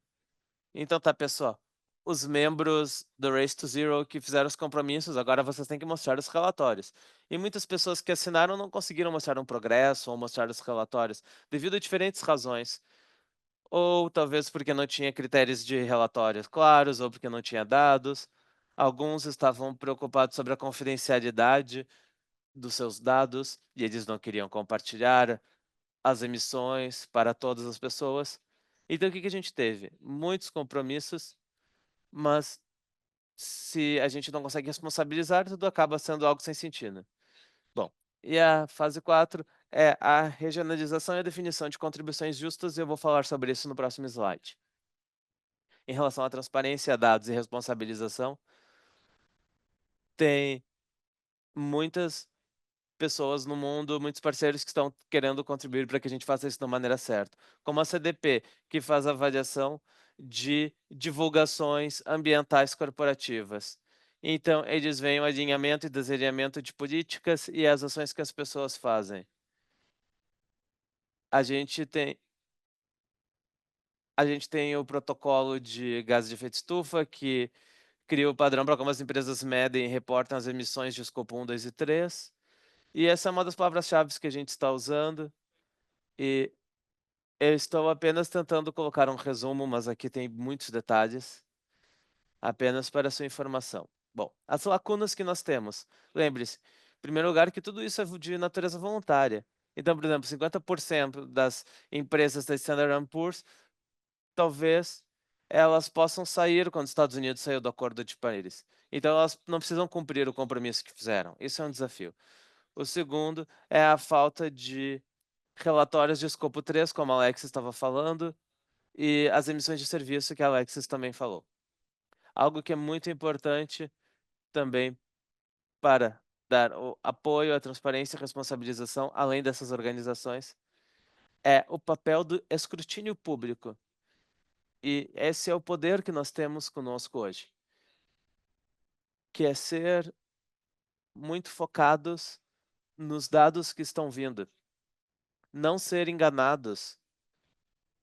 S1: Então tá, pessoal. Os membros do Race to Zero que fizeram os compromissos, agora vocês têm que mostrar os relatórios. E muitas pessoas que assinaram não conseguiram mostrar um progresso ou mostrar os relatórios, devido a diferentes razões. Ou talvez porque não tinha critérios de relatórios claros, ou porque não tinha dados. Alguns estavam preocupados sobre a confidencialidade dos seus dados e eles não queriam compartilhar as emissões para todas as pessoas. Então, o que a gente teve? Muitos compromissos, mas se a gente não consegue responsabilizar, tudo acaba sendo algo sem sentido. Bom, e a fase 4 é a regionalização e a definição de contribuições justas, e eu vou falar sobre isso no próximo slide. Em relação à transparência, dados e responsabilização, tem muitas pessoas no mundo, muitos parceiros que estão querendo contribuir para que a gente faça isso da maneira certa. Como a CDP, que faz a avaliação de divulgações ambientais corporativas. Então, eles veem o alinhamento e desalinhamento de políticas e as ações que as pessoas fazem. A gente tem a gente tem o protocolo de gases de efeito estufa, que cria o padrão para como as empresas medem e reportam as emissões de escopo 1, 2 e 3. E essa é uma das palavras-chave que a gente está usando. E eu estou apenas tentando colocar um resumo, mas aqui tem muitos detalhes, apenas para sua informação. Bom, as lacunas que nós temos. Lembre-se, em primeiro lugar, que tudo isso é de natureza voluntária. Então, por exemplo, 50% das empresas da Standard Poor's, talvez elas possam sair quando os Estados Unidos saiu do Acordo de Paris. Então, elas não precisam cumprir o compromisso que fizeram. Isso é um desafio. O segundo é a falta de relatórios de escopo 3, como a Alex estava falando, e as emissões de serviço que a Alexis também falou. Algo que é muito importante também para dar o apoio à transparência e responsabilização, além dessas organizações, é o papel do escrutínio público. E esse é o poder que nós temos conosco hoje, que é ser muito focados nos dados que estão vindo, não ser enganados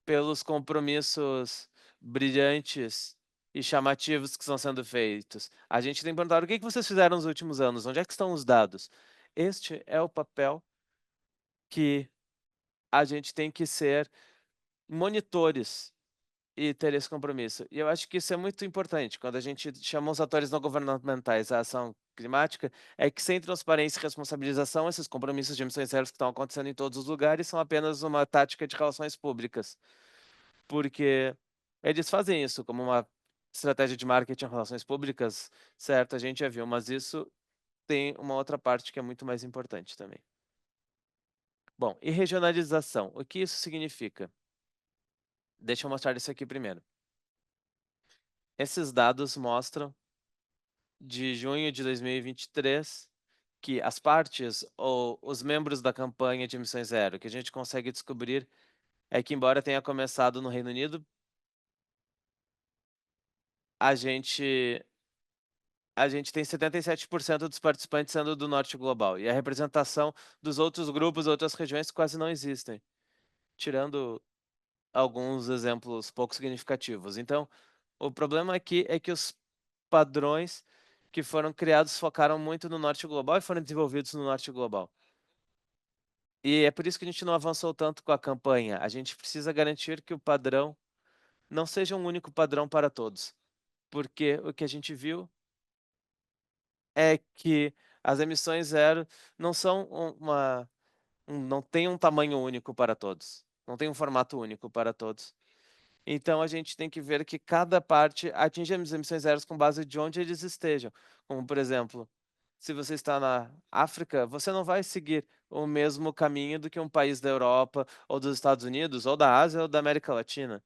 S1: pelos compromissos brilhantes e chamativos que estão sendo feitos. A gente tem que perguntar o que vocês fizeram nos últimos anos, onde é que estão os dados? Este é o papel que a gente tem que ser monitores e ter esse compromisso. E eu acho que isso é muito importante quando a gente chama os atores não governamentais à ação climática, é que sem transparência e responsabilização, esses compromissos de emissões zero que estão acontecendo em todos os lugares são apenas uma tática de relações públicas. Porque eles fazem isso como uma estratégia de marketing em relações públicas, certo? A gente já viu, mas isso tem uma outra parte que é muito mais importante também. Bom, e regionalização, o que isso significa? Deixa eu mostrar isso aqui primeiro. Esses dados mostram de junho de 2023 que as partes ou os membros da campanha de emissões zero que a gente consegue descobrir é que, embora tenha começado no Reino Unido, a gente a gente tem 77% dos participantes sendo do norte global. E a representação dos outros grupos, outras regiões, quase não existem, tirando alguns exemplos pouco significativos. Então, o problema aqui é que os padrões que foram criados focaram muito no norte global e foram desenvolvidos no norte global. E é por isso que a gente não avançou tanto com a campanha. A gente precisa garantir que o padrão não seja um único padrão para todos. Porque o que a gente viu é que as emissões zero não são uma Não tem um tamanho único para todos. Não tem um formato único para todos. Então a gente tem que ver que cada parte atinge as emissões zero com base de onde eles estejam. Como, por exemplo, se você está na África, você não vai seguir o mesmo caminho do que um país da Europa, ou dos Estados Unidos, ou da Ásia, ou da América Latina.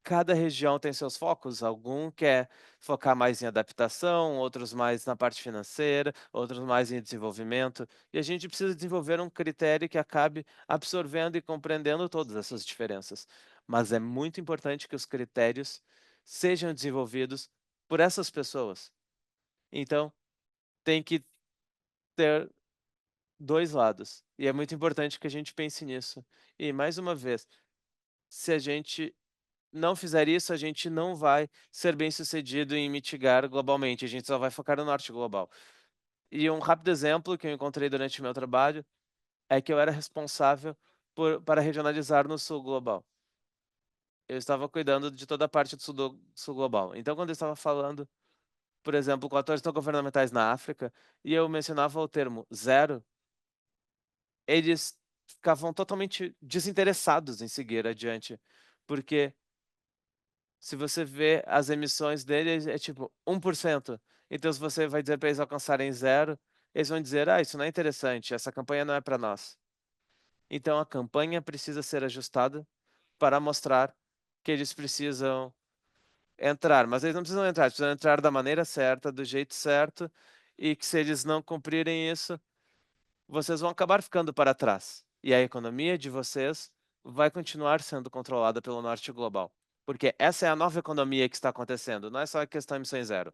S1: Cada região tem seus focos. Algum quer focar mais em adaptação, outros mais na parte financeira, outros mais em desenvolvimento. E a gente precisa desenvolver um critério que acabe absorvendo e compreendendo todas essas diferenças. Mas é muito importante que os critérios sejam desenvolvidos por essas pessoas. Então, tem que ter dois lados. E é muito importante que a gente pense nisso. E, mais uma vez, se a gente não fizer isso, a gente não vai ser bem sucedido em mitigar globalmente. A gente só vai focar no norte global. E um rápido exemplo que eu encontrei durante o meu trabalho é que eu era responsável para regionalizar no sul global. Eu estava cuidando de toda a parte do sul global. Então, quando eu estava falando, por exemplo, com atores não governamentais na África, e eu mencionava o termo zero, eles ficavam totalmente desinteressados em seguir adiante, porque se você vê as emissões deles, é tipo 1%. Então, se você vai dizer para eles alcançarem zero, eles vão dizer: ah, isso não é interessante, essa campanha não é para nós. Então, a campanha precisa ser ajustada para mostrar que eles precisam entrar, mas eles não precisam entrar, eles precisam entrar da maneira certa, do jeito certo, e que se eles não cumprirem isso, vocês vão acabar ficando para trás. E a economia de vocês vai continuar sendo controlada pelo norte global. Porque essa é a nova economia que está acontecendo, não é só a questão de emissões zero.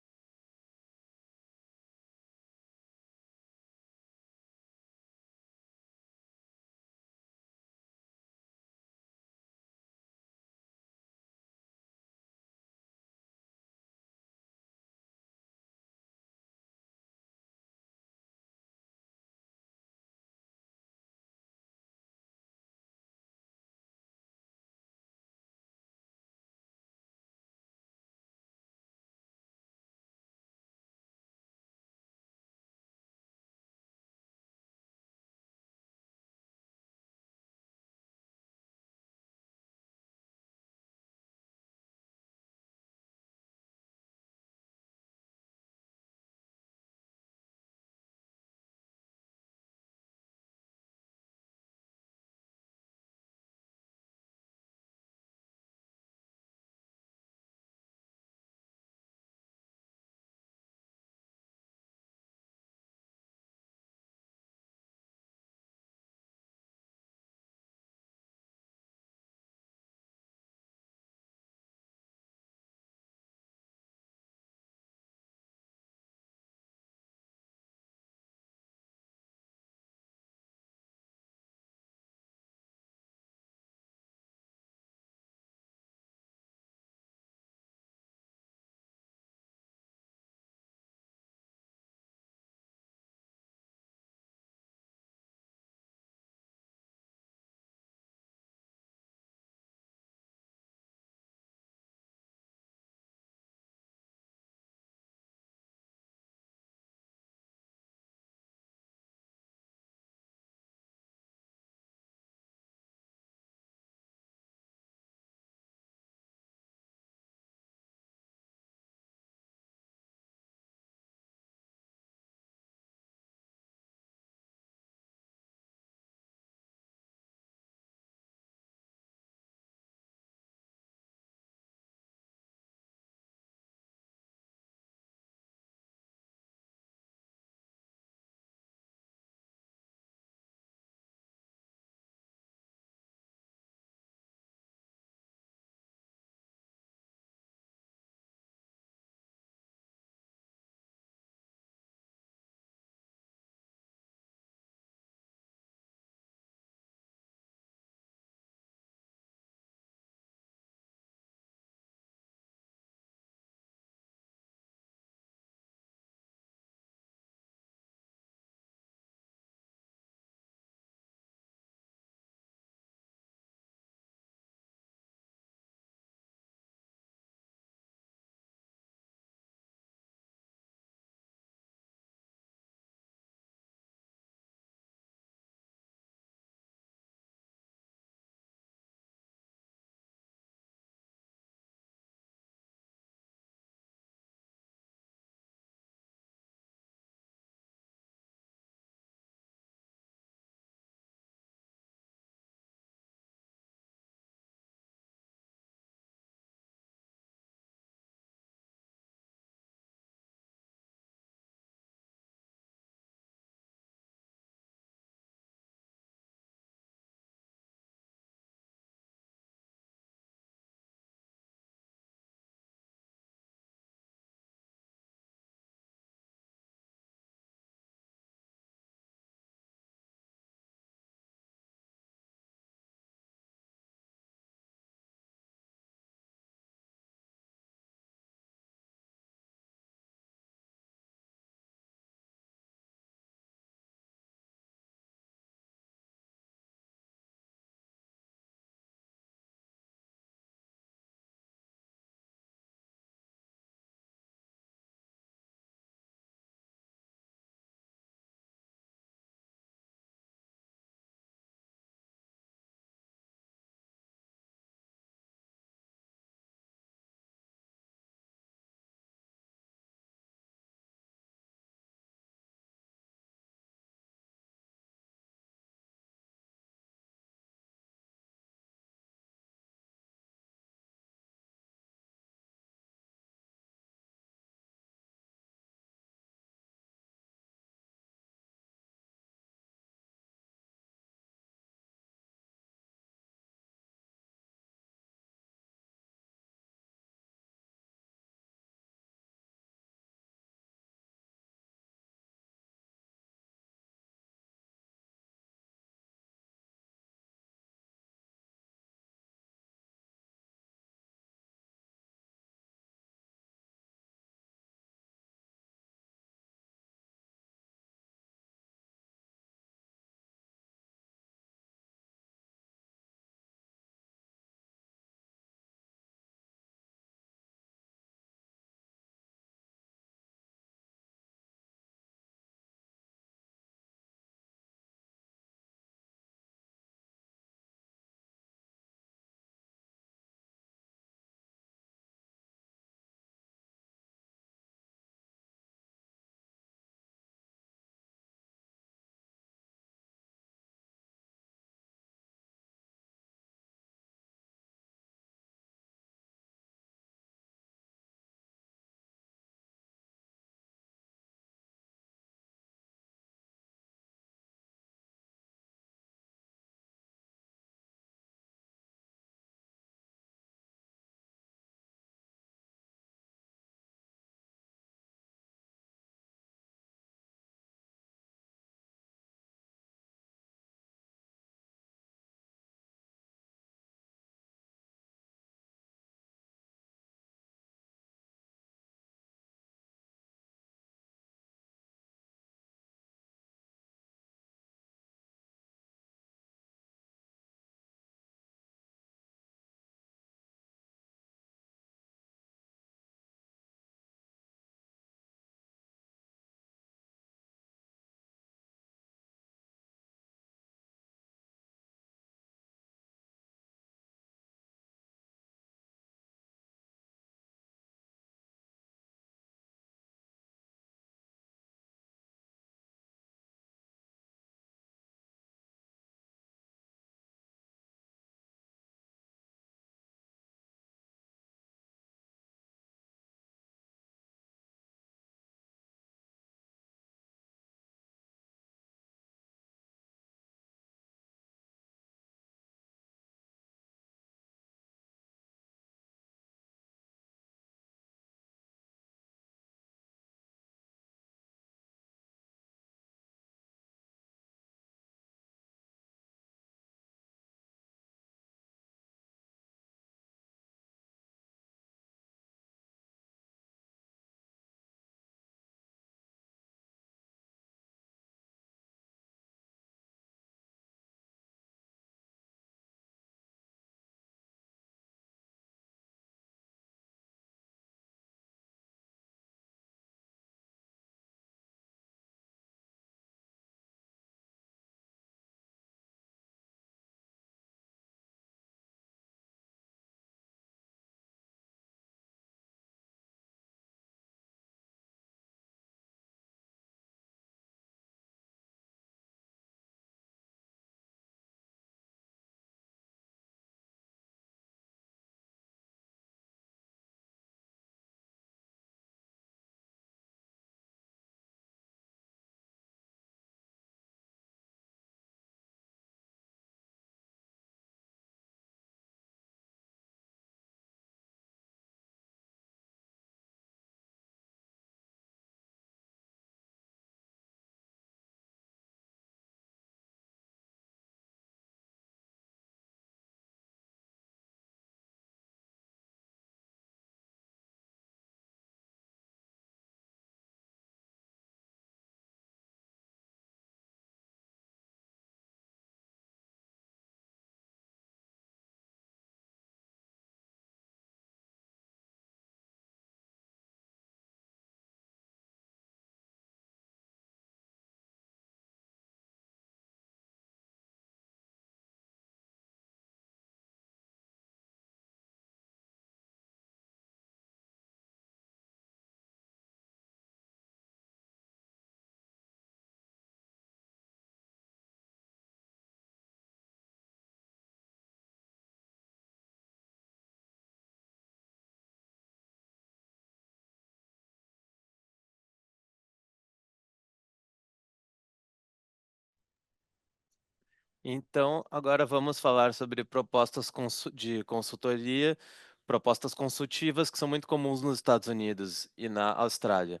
S1: Então, agora vamos falar sobre propostas de consultoria, propostas consultivas que são muito comuns nos Estados Unidos e na Austrália.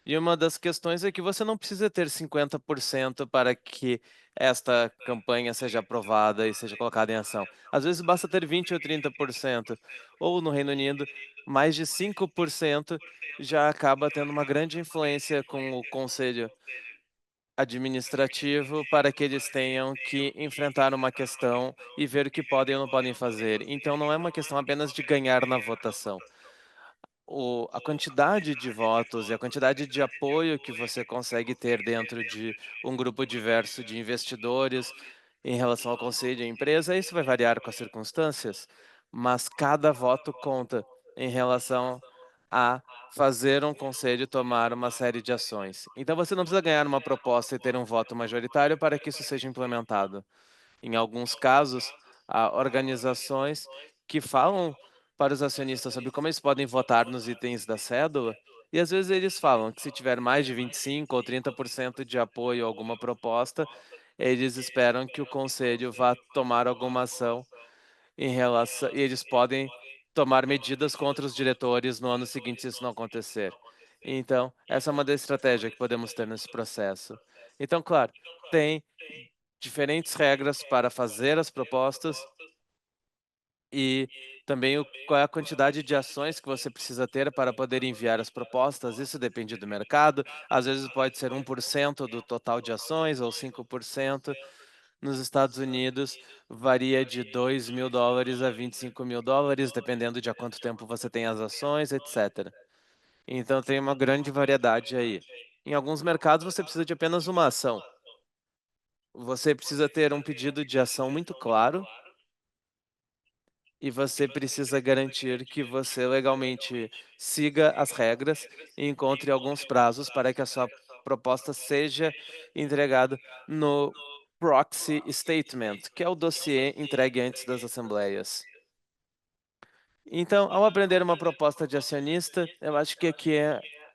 S1: E uma das questões é que você não precisa ter 50% para que esta campanha seja aprovada e seja colocada em ação. Às vezes basta ter 20 ou 30%, ou no Reino Unido, mais de 5% já acaba tendo uma grande influência com o conselho administrativo para que eles tenham que enfrentar uma questão e ver o que podem ou não podem fazer. Então não é uma questão apenas de ganhar na votação. A quantidade de votos e a quantidade de apoio que você consegue ter dentro de um grupo diverso de investidores em relação ao conselho de empresa, isso vai variar com as circunstâncias, mas cada voto conta em relação a fazer um conselho tomar uma série de ações. Então você não precisa ganhar uma proposta e ter um voto majoritário para que isso seja implementado. Em alguns casos, há organizações que falam para os acionistas sobre como eles podem votar nos itens da cédula, e às vezes eles falam que se tiver mais de 25 ou 30% de apoio a alguma proposta, eles esperam que o conselho vá tomar alguma ação em relação, e eles podem tomar medidas contra os diretores no ano seguinte se isso não acontecer. Então, essa é uma das estratégias que podemos ter nesse processo. Então, claro, tem diferentes regras para fazer as propostas e também qual é a quantidade de ações que você precisa ter para poder enviar as propostas. Isso depende do mercado. Às vezes pode ser 1% do total de ações ou 5%. Nos Estados Unidos, varia de $2.000 a $25.000, dependendo de há quanto tempo você tem as ações, etc. Então, tem uma grande variedade aí. Em alguns mercados, você precisa de apenas uma ação. Você precisa ter um pedido de ação muito claro e você precisa garantir que você legalmente siga as regras e encontre alguns prazos para que a sua proposta seja entregada no Proxy Statement, que é o dossiê entregue antes das assembleias. Então, ao aprender uma proposta de acionista, eu acho que aqui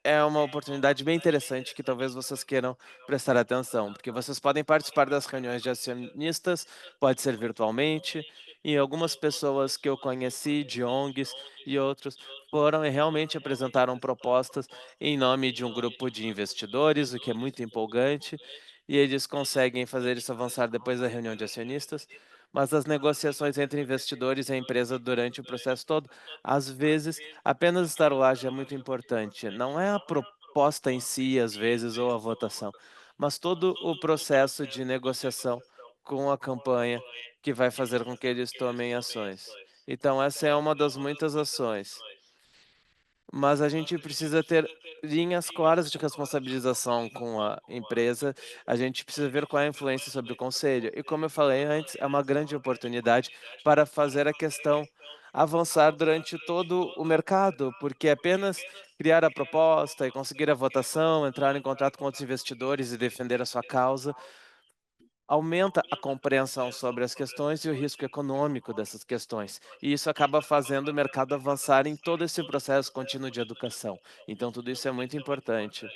S1: é uma oportunidade bem interessante que talvez vocês queiram prestar atenção, porque vocês podem participar das reuniões de acionistas, pode ser virtualmente, e algumas pessoas que eu conheci, de ONGs e outros, foram e realmente apresentaram propostas em nome de um grupo de investidores, o que é muito empolgante, e eles conseguem fazer isso avançar depois da reunião de acionistas, mas as negociações entre investidores e a empresa durante o processo todo, às vezes, apenas estar lá já é muito importante. Não é a proposta em si, às vezes, ou a votação, mas todo o processo de negociação com a campanha que vai fazer com que eles tomem ações. Então, essa é uma das muitas ações. Mas a gente precisa ter linhas claras de responsabilização com a empresa, a gente precisa ver qual é a influência sobre o conselho. E como eu falei antes, é uma grande oportunidade para fazer a questão avançar durante todo o mercado, porque apenas criar a proposta e conseguir a votação, entrar em contato com outros investidores e defender a sua causa, aumenta a compreensão sobre as questões e o risco econômico dessas questões. E isso acaba fazendo o mercado avançar em todo esse processo contínuo de educação. Então, tudo isso é muito importante.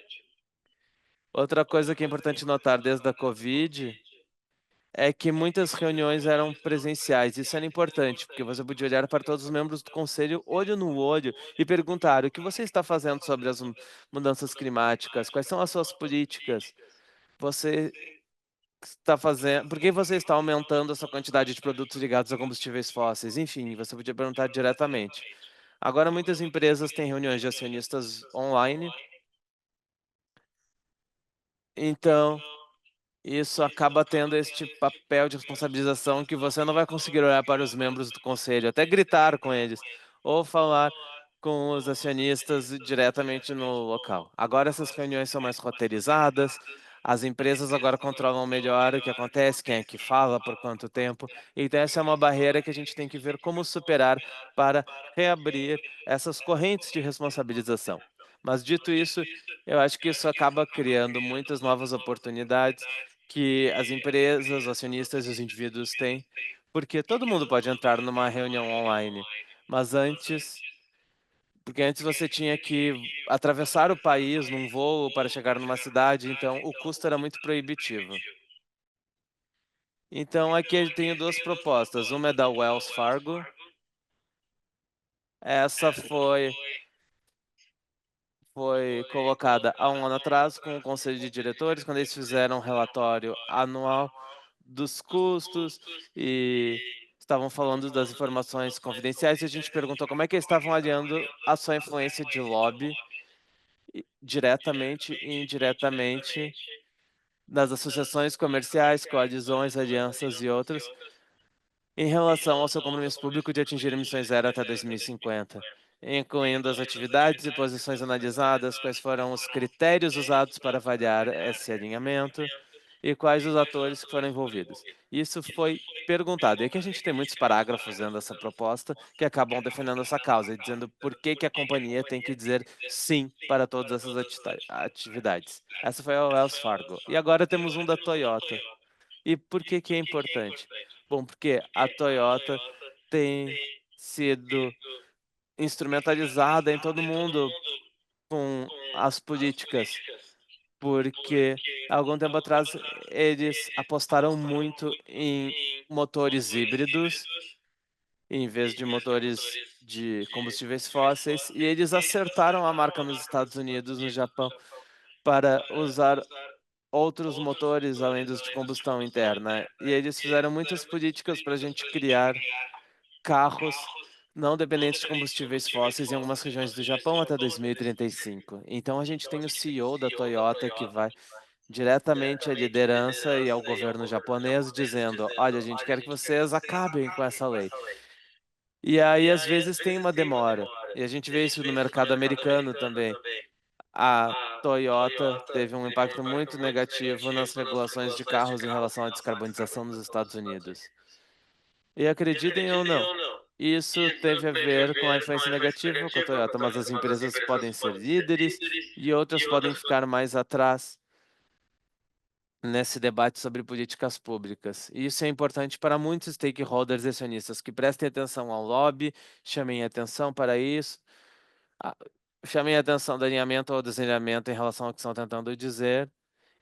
S1: Outra coisa que é importante notar desde a Covid é que muitas reuniões eram presenciais. Isso era importante, porque você podia olhar para todos os membros do conselho, olho no olho, e perguntar: o que você está fazendo sobre as mudanças climáticas? Quais são as suas políticas? Você está fazendo, por que você está aumentando essa quantidade de produtos ligados a combustíveis fósseis? Enfim, você podia perguntar diretamente. Agora, muitas empresas têm reuniões de acionistas online, então isso acaba tendo este papel de responsabilização que você não vai conseguir olhar para os membros do conselho, até gritar com eles, ou falar com os acionistas diretamente no local. Agora essas reuniões são mais roteirizadas, as empresas agora controlam melhor o que acontece, quem é que fala, por quanto tempo. Então essa é uma barreira que a gente tem que ver como superar para reabrir essas correntes de responsabilização. Mas dito isso, eu acho que isso acaba criando muitas novas oportunidades que as empresas, os acionistas e os indivíduos têm, porque todo mundo pode entrar numa reunião online, mas antes, porque antes você tinha que atravessar o país num voo para chegar numa cidade, então o custo era muito proibitivo. Então, aqui eu tenho duas propostas. Uma é da Wells Fargo. Essa foi colocada há um ano atrás com o Conselho de Diretores, quando eles fizeram um relatório anual dos custos e estavam falando das informações confidenciais, e a gente perguntou como é que eles estavam aliando a sua influência de lobby diretamente e indiretamente das associações comerciais, coalizões, alianças e outras, em relação ao seu compromisso público de atingir emissões zero até 2050, incluindo as atividades e posições analisadas, quais foram os critérios usados para avaliar esse alinhamento e quais os atores que foram envolvidos. Isso foi perguntado. E aqui a gente tem muitos parágrafos dentro dessa proposta que acabam defendendo essa causa e dizendo por que que a companhia tem que dizer sim para todas essas atividades. Essa foi a Wells Fargo. E agora temos um da Toyota. E por que que é importante? Bom, porque a Toyota tem sido instrumentalizada em todo mundo com as políticas, porque há algum tempo atrás eles apostaram muito em motores híbridos em vez de motores de combustíveis fósseis, e eles acertaram a marca nos Estados Unidos, no Japão, para usar outros motores além dos de combustão interna. E eles fizeram muitas políticas para a gente criar carros não dependentes de combustíveis fósseis em algumas regiões do Japão até 2035. Então a gente tem o CEO da Toyota que vai diretamente à liderança e ao governo japonês dizendo: olha, a gente quer que vocês acabem com essa lei. E aí, às vezes, tem uma demora. E a gente vê isso no mercado americano também. A Toyota teve um impacto muito negativo nas regulações de carros em relação à descarbonização nos Estados Unidos. E acreditem ou não, isso teve a ver com a influência negativa com a Toyota, mas as empresas podem ser líderes e outras podem ficar mais atrás nesse debate sobre políticas públicas. E isso é importante para muitos stakeholders e acionistas que prestem atenção ao lobby, chamem atenção para isso, ah, chamem atenção do alinhamento ou desalinhamento em relação ao que estão tentando dizer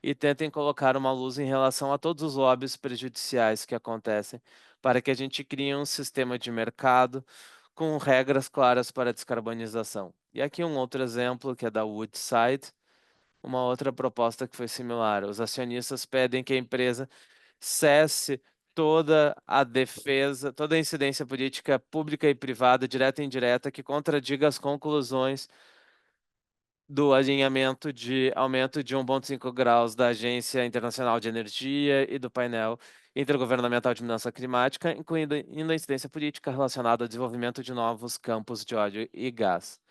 S1: e tentem colocar uma luz em relação a todos os lobbies prejudiciais que acontecem, para que a gente crie um sistema de mercado com regras claras para a descarbonização. E aqui um outro exemplo que é da Woodside, uma outra proposta que foi similar. Os acionistas pedem que a empresa cesse toda a defesa, toda a incidência política pública e privada, direta e indireta, que contradiga as conclusões do alinhamento de aumento de 1,5 graus da Agência Internacional de Energia e do painel intergovernamental de mudança climática, incluindo a incidência política relacionada ao desenvolvimento de novos campos de óleo e gás.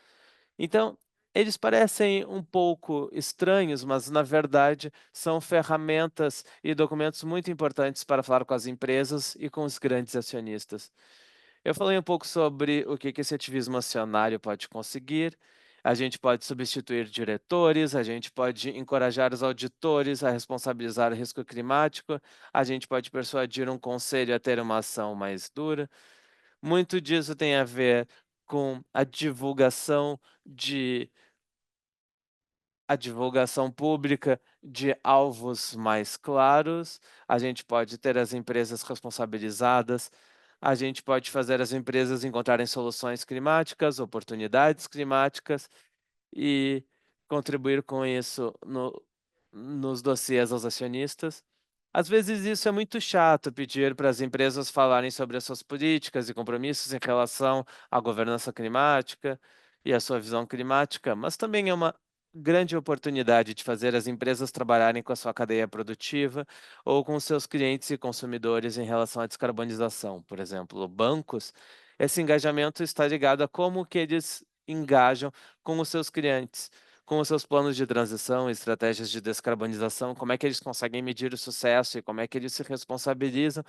S1: Então, eles parecem um pouco estranhos, mas na verdade são ferramentas e documentos muito importantes para falar com as empresas e com os grandes acionistas. Eu falei um pouco sobre o que esse ativismo acionário pode conseguir. A gente pode substituir diretores, a gente pode encorajar os auditores a responsabilizar o risco climático, a gente pode persuadir um conselho a ter uma ação mais dura. Muito disso tem a ver com a divulgação pública de alvos mais claros, a gente pode ter as empresas responsabilizadas, a gente pode fazer as empresas encontrarem soluções climáticas, oportunidades climáticas e contribuir com isso nos dossiês aos acionistas. Às vezes isso é muito chato, pedir para as empresas falarem sobre as suas políticas e compromissos em relação à governança climática e à sua visão climática, mas também é uma grande oportunidade de fazer as empresas trabalharem com a sua cadeia produtiva ou com seus clientes e consumidores em relação à descarbonização. Por exemplo, bancos, esse engajamento está ligado a como que eles engajam com os seus clientes, com os seus planos de transição, estratégias de descarbonização, como é que eles conseguem medir o sucesso e como é que eles se responsabilizam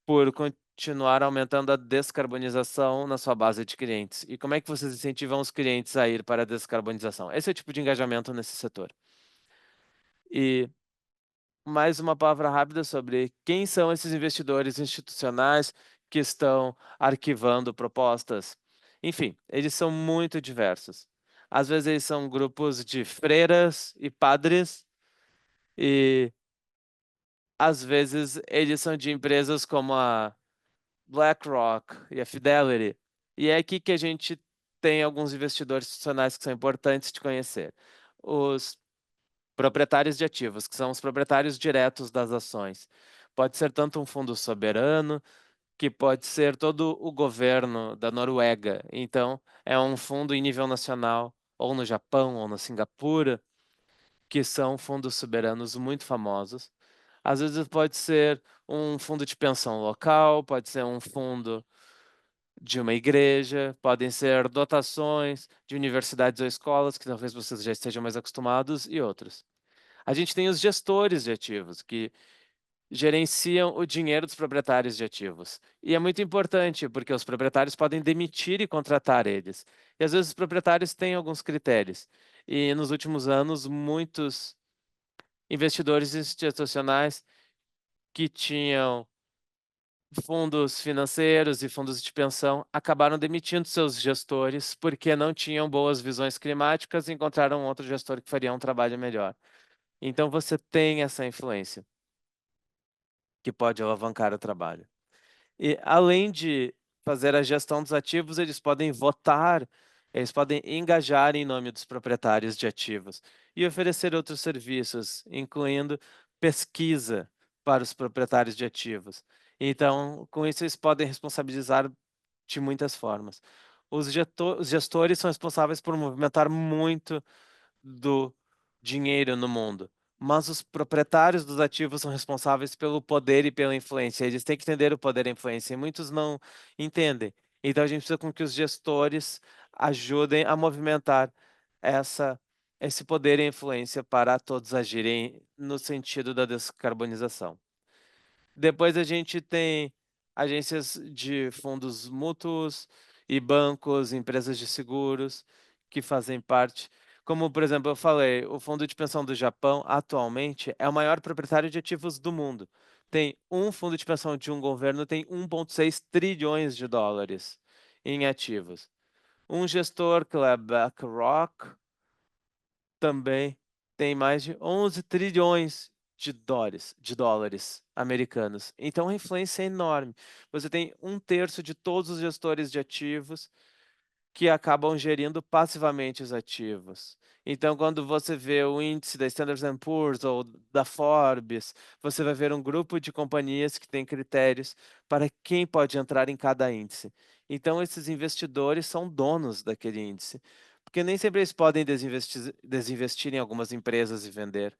S1: por continuar aumentando a descarbonização na sua base de clientes. E como é que vocês incentivam os clientes a ir para a descarbonização? Esse é o tipo de engajamento nesse setor. E mais uma palavra rápida sobre quem são esses investidores institucionais que estão arquivando propostas. Enfim, eles são muito diversos. Às vezes eles são grupos de freiras e padres, e às vezes eles são de empresas como a BlackRock e a Fidelity. E é aqui que a gente tem alguns investidores institucionais que são importantes de conhecer. Os proprietários de ativos, que são os proprietários diretos das ações. Pode ser tanto um fundo soberano, que pode ser todo o governo da Noruega. Então, é um fundo em nível nacional, ou no Japão, ou na Singapura, que são fundos soberanos muito famosos. Às vezes pode ser um fundo de pensão local, pode ser um fundo de uma igreja, podem ser dotações de universidades ou escolas, que talvez vocês já estejam mais acostumados, e outros. A gente tem os gestores de ativos, que gerenciam o dinheiro dos proprietários de ativos. E é muito importante, porque os proprietários podem demitir e contratar eles. E às vezes os proprietários têm alguns critérios. E nos últimos anos, muitos investidores institucionais que tinham fundos financeiros e fundos de pensão acabaram demitindo seus gestores porque não tinham boas visões climáticas e encontraram outro gestor que faria um trabalho melhor. Então você tem essa influência que pode alavancar o trabalho. E além de fazer a gestão dos ativos, eles podem votar, eles podem engajar em nome dos proprietários de ativos e oferecer outros serviços, incluindo pesquisa para os proprietários de ativos. Então, com isso, eles podem responsabilizar de muitas formas. Os gestores são responsáveis por movimentar muito do dinheiro no mundo. Mas os proprietários dos ativos são responsáveis pelo poder e pela influência. Eles têm que entender o poder e a influência, e muitos não entendem. Então a gente precisa com que os gestores ajudem a movimentar essa, esse poder e influência para todos agirem no sentido da descarbonização. Depois a gente tem agências de fundos mútuos e bancos, empresas de seguros que fazem parte. Como, por exemplo, eu falei, o Fundo de Pensão do Japão atualmente é o maior proprietário de ativos do mundo. Tem um fundo de pensão de um governo, tem 1,6 trilhões de dólares em ativos. Um gestor, que é BlackRock, também tem mais de 11 trilhões de dólares americanos. Então a influência é enorme. Você tem um terço de todos os gestores de ativos que acabam gerindo passivamente os ativos. Então, quando você vê o índice da Standard Poor's ou da Forbes, você vai ver um grupo de companhias que tem critérios para quem pode entrar em cada índice. Então, esses investidores são donos daquele índice, porque nem sempre eles podem desinvestir em algumas empresas e vender,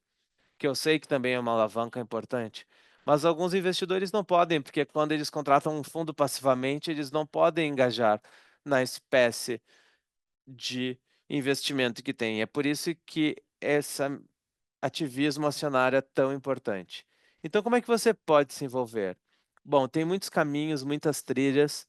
S1: que eu sei que também é uma alavanca importante. Mas alguns investidores não podem, porque quando eles contratam um fundo passivamente, eles não podem engajar na espécie de investimento que tem. É por isso que esse ativismo acionário é tão importante. Então, como é que você pode se envolver? Bom, tem muitos caminhos, muitas trilhas.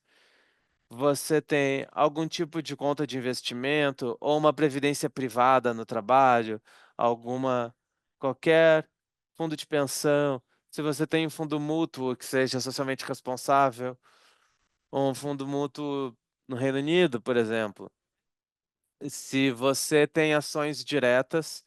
S1: Você tem algum tipo de conta de investimento ou uma previdência privada no trabalho, alguma qualquer fundo de pensão. Se você tem um fundo mútuo que seja socialmente responsável, ou um fundo mútuo no Reino Unido, por exemplo. Se você tem ações diretas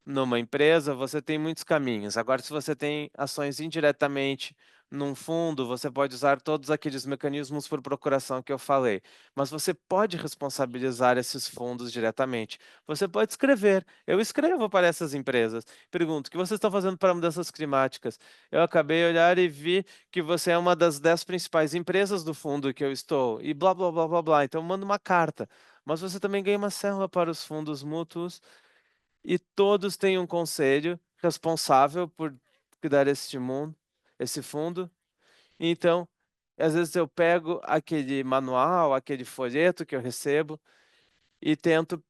S1: numa empresa, você tem muitos caminhos. Agora, se você tem ações indiretamente num fundo, você pode usar todos aqueles mecanismos por procuração que eu falei. Mas você pode responsabilizar esses fundos diretamente. Você pode escrever. Eu escrevo para essas empresas. Pergunto: o que vocês estão fazendo para mudanças climáticas? Eu acabei de olhar e vi que você é uma das 10 principais empresas do fundo que eu estou. E blá, blá, blá, blá, blá. Então, manda uma carta. Mas você também ganha uma célula para os fundos mútuos e todos têm um conselho responsável por cuidar desse mundo, esse fundo. Então, às vezes eu pego aquele manual, aquele folheto que eu recebo e tento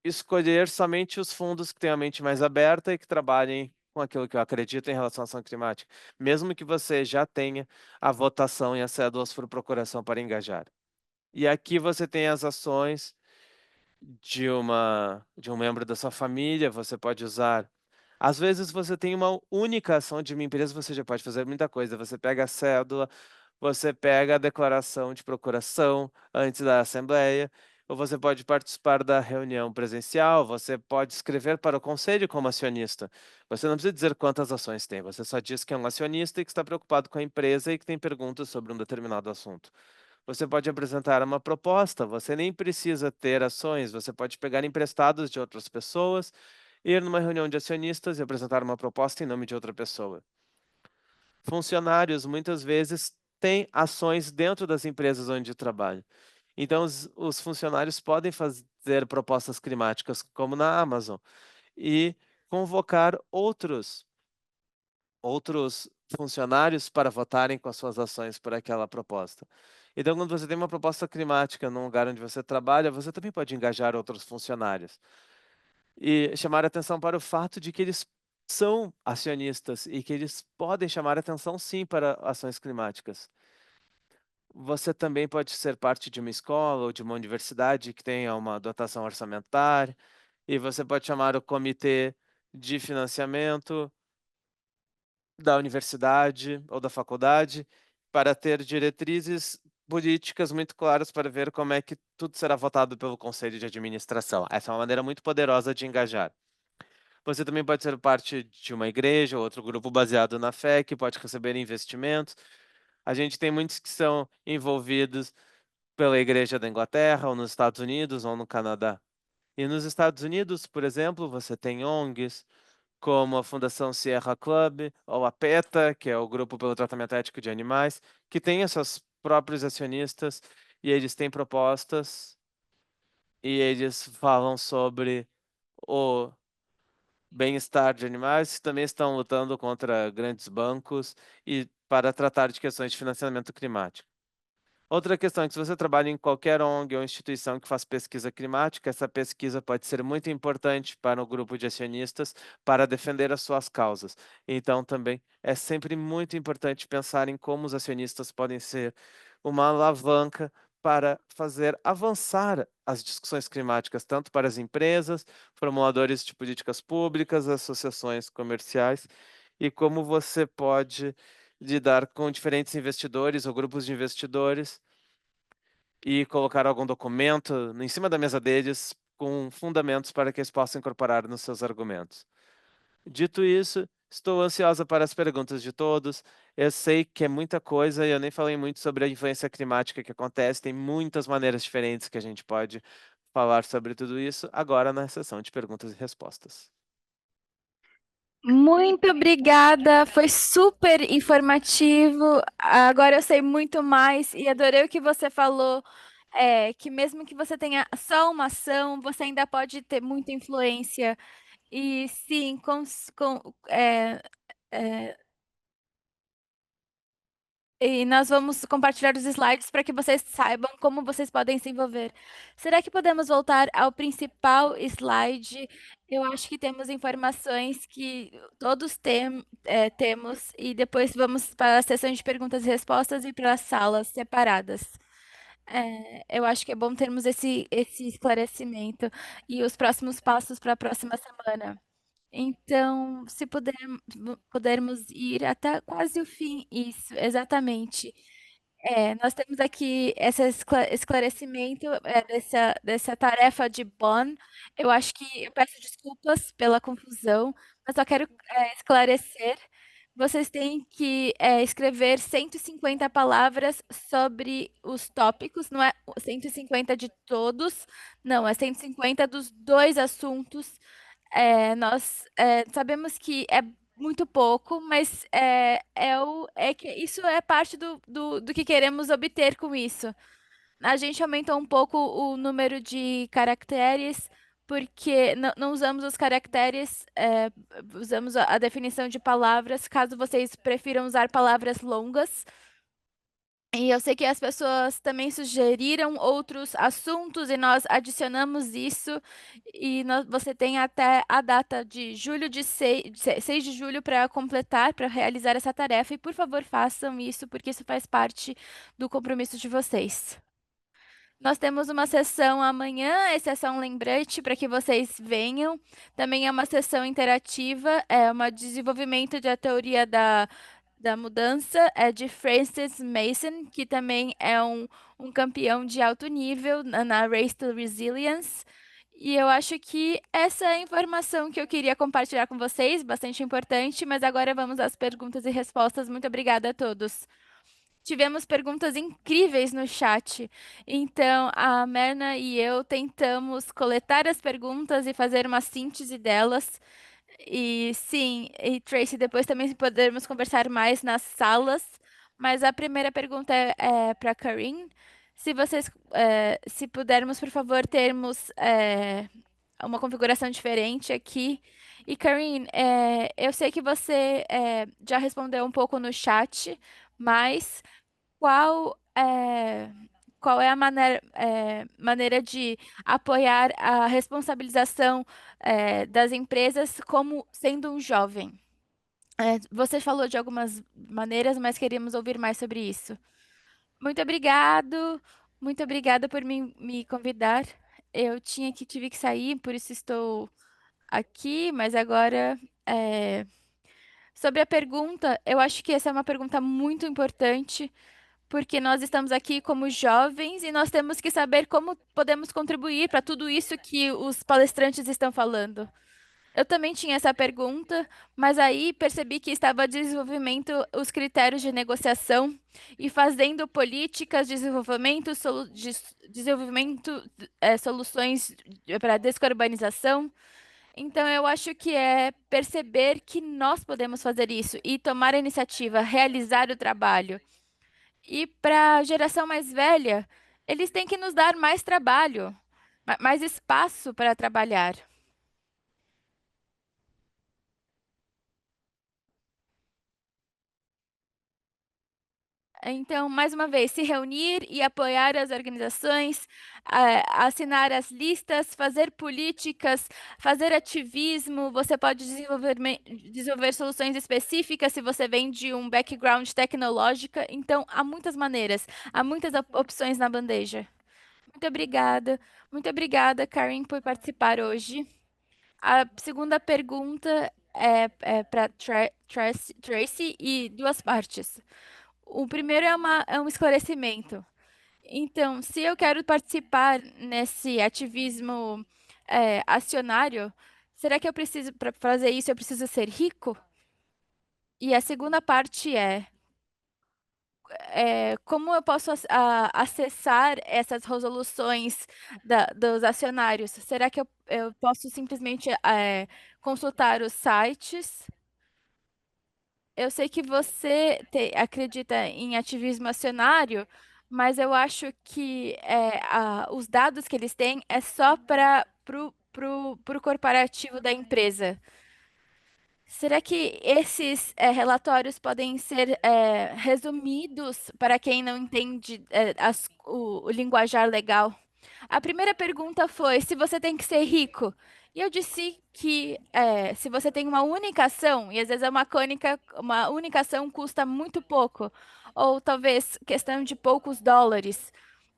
S1: escolher somente os fundos que têm a mente mais aberta e que trabalhem com aquilo que eu acredito em relação à ação climática, mesmo que você já tenha a votação e as cédulas por procuração para engajar. E aqui você tem as ações de um membro da sua família, você pode usar. Às vezes você tem uma única ação de uma empresa, você já pode fazer muita coisa. Você pega a cédula, você pega a declaração de procuração antes da assembleia, ou você pode participar da reunião presencial, você pode escrever para o conselho como acionista. Você não precisa dizer quantas ações tem, você só diz que é um acionista e que está preocupado com a empresa e que tem perguntas sobre um determinado assunto. Você pode apresentar uma proposta, você nem precisa ter ações, você pode pegar emprestados de outras pessoas, ir numa reunião de acionistas e apresentar uma proposta em nome de outra pessoa. Funcionários muitas vezes têm ações dentro das empresas onde trabalham. Então, os funcionários podem fazer propostas climáticas, como na Amazon, e convocar outros funcionários para votarem com as suas ações por aquela proposta. Então, quando você tem uma proposta climática num lugar onde você trabalha, você também pode engajar outros funcionários e chamar atenção para o fato de que eles são acionistas e que eles podem chamar atenção sim para ações climáticas. Você também pode ser parte de uma escola ou de uma universidade que tenha uma dotação orçamentária, e você pode chamar o comitê de financiamento da universidade ou da faculdade para ter diretrizes políticas muito claras para ver como é que tudo será votado pelo conselho de administração. Essa é uma maneira muito poderosa de engajar. Você também pode ser parte de uma igreja ou outro grupo baseado na fé que pode receber investimentos. A gente tem muitos que são envolvidos pela Igreja da Inglaterra, ou nos Estados Unidos, ou no Canadá. E nos Estados Unidos, por exemplo, você tem ONGs, como a Fundação Sierra Club, ou a PETA, que é o Grupo pelo Tratamento Ético de Animais, que tem os seus próprios acionistas, e eles têm propostas, e eles falam sobre o bem-estar de animais, também estão lutando contra grandes bancos e para tratar de questões de financiamento climático. Outra questão é que se você trabalha em qualquer ONG ou instituição que faz pesquisa climática, essa pesquisa pode ser muito importante para o grupo de acionistas para defender as suas causas. Então, também é sempre muito importante pensar em como os acionistas podem ser uma alavanca para fazer avançar as discussões climáticas, tanto para as empresas, formuladores de políticas públicas, associações comerciais, e como você pode lidar com diferentes investidores ou grupos de investidores e colocar algum documento em cima da mesa deles com fundamentos para que eles possam incorporar nos seus argumentos. Dito isso, estou ansiosa para as perguntas de todos. Eu sei que é muita coisa e eu nem falei muito sobre a influência climática que acontece. Tem muitas maneiras diferentes que a gente pode falar sobre tudo isso agora na sessão de perguntas e respostas.
S2: Muito obrigada, foi super informativo. Agora eu sei muito mais e adorei o que você falou, que mesmo que você tenha só uma ação, você ainda pode ter muita influência. E sim, é, e nós vamos compartilhar os slides para que vocês saibam como vocês podem se envolver. Será que podemos voltar ao principal slide? Eu acho que temos informações que todos temos, e depois vamos para a sessão de perguntas e respostas e para as salas separadas. Eu acho que é bom termos esse esclarecimento e os próximos passos para a próxima semana. Então, se pudermos ir até quase o fim, isso, exatamente. Nós temos aqui esse esclarecimento dessa tarefa de Bonn. Eu acho que eu peço desculpas pela confusão, mas só quero esclarecer. Vocês têm que escrever 150 palavras sobre os tópicos, não é 150 de todos, não, é 150 dos dois assuntos. Nós sabemos que é muito pouco, mas é que isso é parte do que queremos obter com isso. A gente aumentou um pouco o número de caracteres, porque não usamos os caracteres, usamos a definição de palavras, caso vocês prefiram usar palavras longas. E eu sei que as pessoas também sugeriram outros assuntos e nós adicionamos isso. E você tem até a data de julho de 6 de julho para completar, para realizar essa tarefa. E por favor, façam isso, porque isso faz parte do compromisso de vocês. Nós temos uma sessão amanhã, essa é só um lembrete para que vocês venham. Também é uma sessão interativa, é um desenvolvimento da teoria da mudança é de Francis Mason, que também é um campeão de alto nível na Race to Resilience. E eu acho que essa é a informação que eu queria compartilhar com vocês, bastante importante, mas agora vamos às perguntas e respostas. Muito obrigada a todos. Tivemos perguntas incríveis no chat. Então, a Merna e eu tentamos coletar as perguntas e fazer uma síntese delas. E sim, e Tracy, depois também podermos conversar mais nas salas. Mas a primeira pergunta é para Karin. Se vocês, se pudermos, por favor, termos uma configuração diferente aqui. E Karin, eu sei que você já respondeu um pouco no chat, mas qual é, qual é a maneira de apoiar a responsabilização das empresas como sendo um jovem? Você falou de algumas maneiras, mas queríamos ouvir mais sobre isso. Muito obrigado, muito obrigada por me convidar. Tive que sair, por isso estou aqui, mas agora sobre a pergunta, eu acho que essa é uma pergunta muito importante porque nós estamos aqui como jovens e nós temos que saber como podemos contribuir para tudo isso que os palestrantes estão falando. Eu também tinha essa pergunta, mas aí percebi que estava desenvolvimento os critérios de negociação e fazendo políticas de desenvolvimento, desenvolvimento soluções para descarbonização. Então, eu acho que é perceber que nós podemos fazer isso e tomar a iniciativa, realizar o trabalho. E para a geração mais velha, eles têm que nos dar mais trabalho, mais espaço para trabalhar. Então, mais uma vez, se reunir e apoiar as organizações, assinar as listas, fazer políticas, fazer ativismo. Você pode desenvolver soluções específicas se você vem de um background tecnológico. Então, há muitas maneiras, há muitas opções na bandeja. Muito obrigada. Muito obrigada, Karen, por participar hoje. A segunda pergunta é para Tracy e duas partes. O primeiro é um esclarecimento. Então, se eu quero participar nesse ativismo acionário, será que eu preciso, para fazer isso, eu preciso ser rico? E a segunda parte como eu posso acessar essas resoluções dos acionários? Será que eu posso simplesmente consultar os sites? Eu sei que você acredita em ativismo acionário, mas eu acho que os dados que eles têm é só para pro corporativo da empresa. Será que esses relatórios podem ser resumidos para quem não entende o linguajar legal? A primeira pergunta foi se você tem que ser rico. E eu disse que se você tem uma única ação, e às vezes uma única ação custa muito pouco, ou talvez questão de poucos dólares.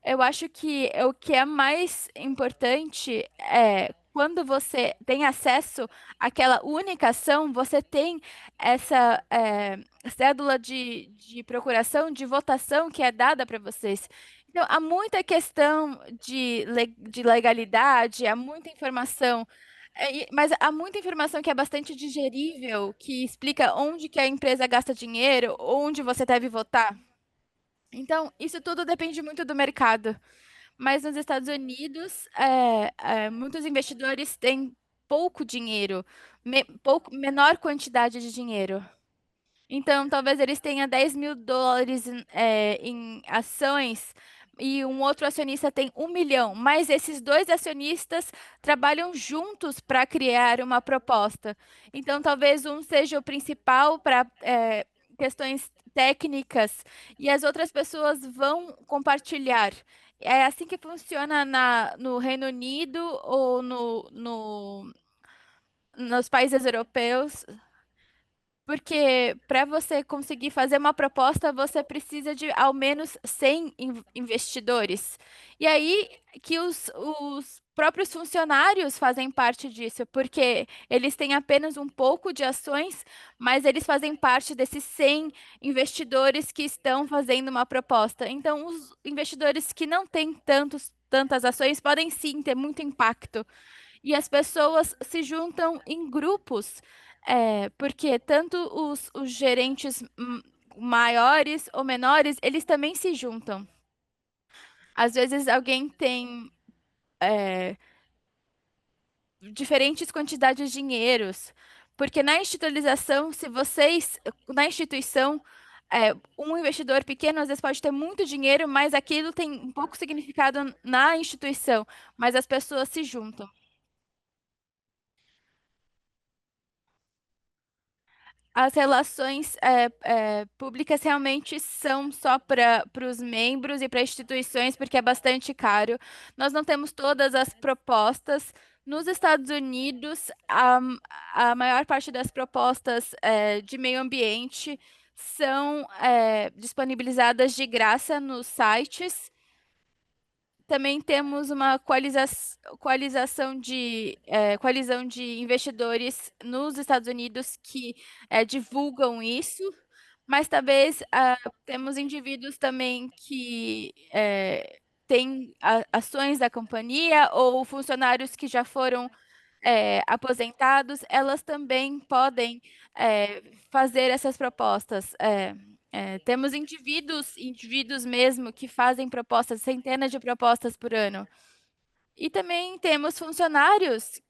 S2: Eu acho que o que é mais importante é quando você tem acesso àquela única ação, você tem essa cédula de procuração, de votação que é dada para vocês. Então, há muita questão de legalidade, há muita informação, mas há muita informação que é bastante digerível, que explica onde que a empresa gasta dinheiro, onde você deve votar. Então, isso tudo depende muito do mercado. Mas nos Estados Unidos, muitos investidores têm pouco dinheiro, menor quantidade de dinheiro. Então, talvez eles tenham 10 mil dólares em ações e um outro acionista tem 1 milhão, mas esses dois acionistas trabalham juntos para criar uma proposta. Então, talvez um seja o principal para questões técnicas e as outras pessoas vão compartilhar. É assim que funciona no Reino Unido ou nos países europeus. Porque para você conseguir fazer uma proposta, você precisa de ao menos 100 investidores. E aí que os próprios funcionários fazem parte disso, porque eles têm apenas um pouco de ações, mas eles fazem parte desses 100 investidores que estão fazendo uma proposta. Então, os investidores que não têm tantas ações podem sim ter muito impacto. E as pessoas se juntam em grupos, porque tanto os gerentes maiores ou menores, eles também se juntam. Às vezes alguém tem diferentes quantidades de dinheiros, porque na institucionalização, se vocês, na instituição, um investidor pequeno às vezes pode ter muito dinheiro, mas aquilo tem um pouco significado na instituição, mas as pessoas se juntam. As relações públicas realmente são só para os membros e para instituições, porque é bastante caro. Nós não temos todas as propostas. Nos Estados Unidos, a maior parte das propostas de meio ambiente são disponibilizadas de graça nos sites. Também temos uma coalizão de investidores nos Estados Unidos que divulgam isso, mas talvez temos indivíduos também que têm ações da companhia ou funcionários que já foram aposentados, elas também podem fazer essas propostas. Temos indivíduos mesmo que fazem propostas, centenas de propostas por ano. E também temos funcionários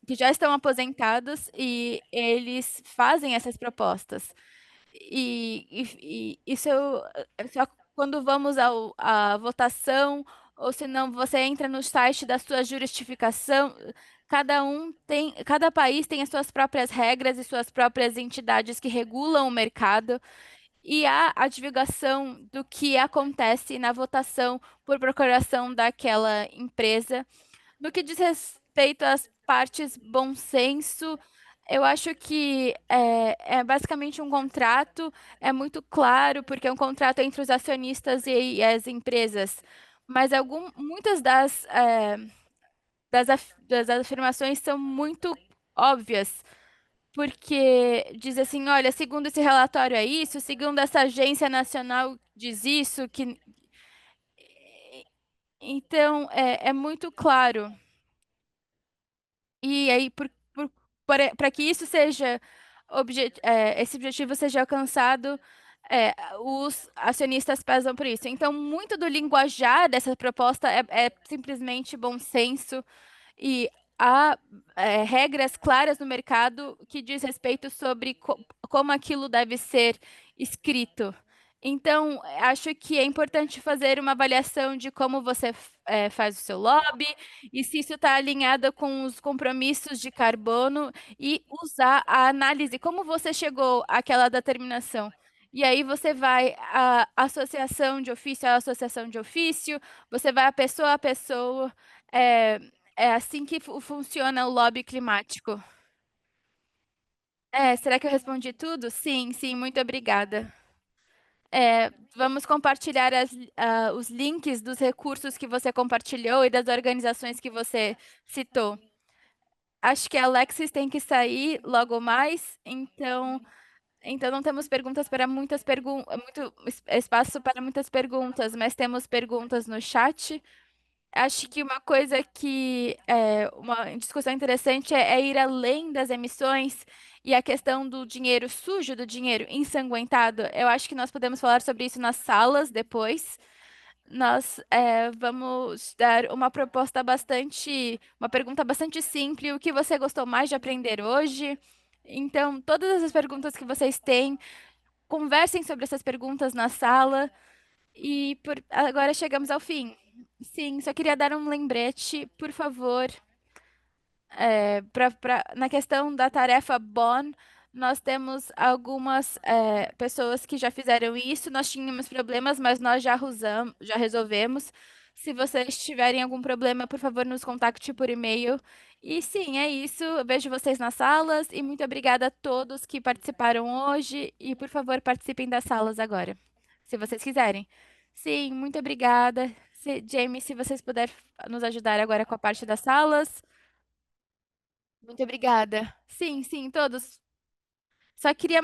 S2: que já estão aposentados e eles fazem essas propostas. E isso é só quando vamos à votação, ou se não, você entra no site da sua justificação. Cada país tem as suas próprias regras e suas próprias entidades que regulam o mercado. E há a divulgação do que acontece na votação por procuração daquela empresa. No que diz respeito às partes bom senso, eu acho que é basicamente um contrato, é muito claro, porque é um contrato entre os acionistas e as empresas. Mas muitas das afirmações são muito óbvias, porque diz assim, olha, segundo esse relatório é isso, segundo essa agência nacional diz isso, que então é muito claro. E aí, para que isso seja esse objetivo seja alcançado, os acionistas pesam por isso. Então, muito do linguajar dessa proposta é simplesmente bom senso e há regras claras no mercado que diz respeito sobre como aquilo deve ser escrito. Então, acho que é importante fazer uma avaliação de como você faz o seu lobby e se isso está alinhado com os compromissos de carbono e usar a análise, como você chegou àquela determinação. E aí você vai à associação de ofício à associação de ofício, você vai a pessoa. É, é assim que funciona o lobby climático. Será que eu respondi tudo? Sim, sim, muito obrigada. Vamos compartilhar os links dos recursos que você compartilhou e das organizações que você citou. Acho que a Alexis tem que sair logo mais, então não temos perguntas para muitas perguntas, muito espaço para muitas perguntas, mas temos perguntas no chat. Acho que uma coisa que é uma discussão interessante é ir além das emissões e a questão do dinheiro sujo, do dinheiro ensanguentado. Eu acho que nós podemos falar sobre isso nas salas depois. Nós vamos dar uma pergunta bastante simples. O que você gostou mais de aprender hoje? Então, todas essas perguntas que vocês têm, conversem sobre essas perguntas na sala. E agora chegamos ao fim. Sim, só queria dar um lembrete, por favor, na questão da tarefa BON, nós temos algumas pessoas que já fizeram isso, nós tínhamos problemas, mas nós já resolvemos. Se vocês tiverem algum problema, por favor, nos contacte por e-mail. E sim, é isso. Eu vejo vocês nas salas e muito obrigada a todos que participaram hoje. E por favor, participem das salas agora, se vocês quiserem. Sim, muito obrigada. Jamie, se vocês puderem nos ajudar agora com a parte das salas. Muito obrigada. Sim, sim, todos. Só queria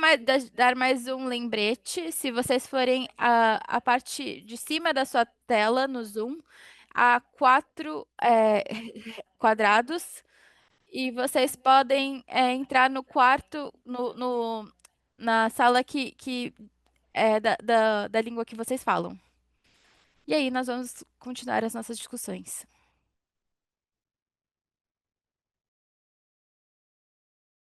S2: dar mais um lembrete. Se vocês forem a parte de cima da sua tela no Zoom, há quatro quadrados e vocês podem entrar no quarto, na sala que é da língua que vocês falam. E aí nós vamos continuar as nossas discussões.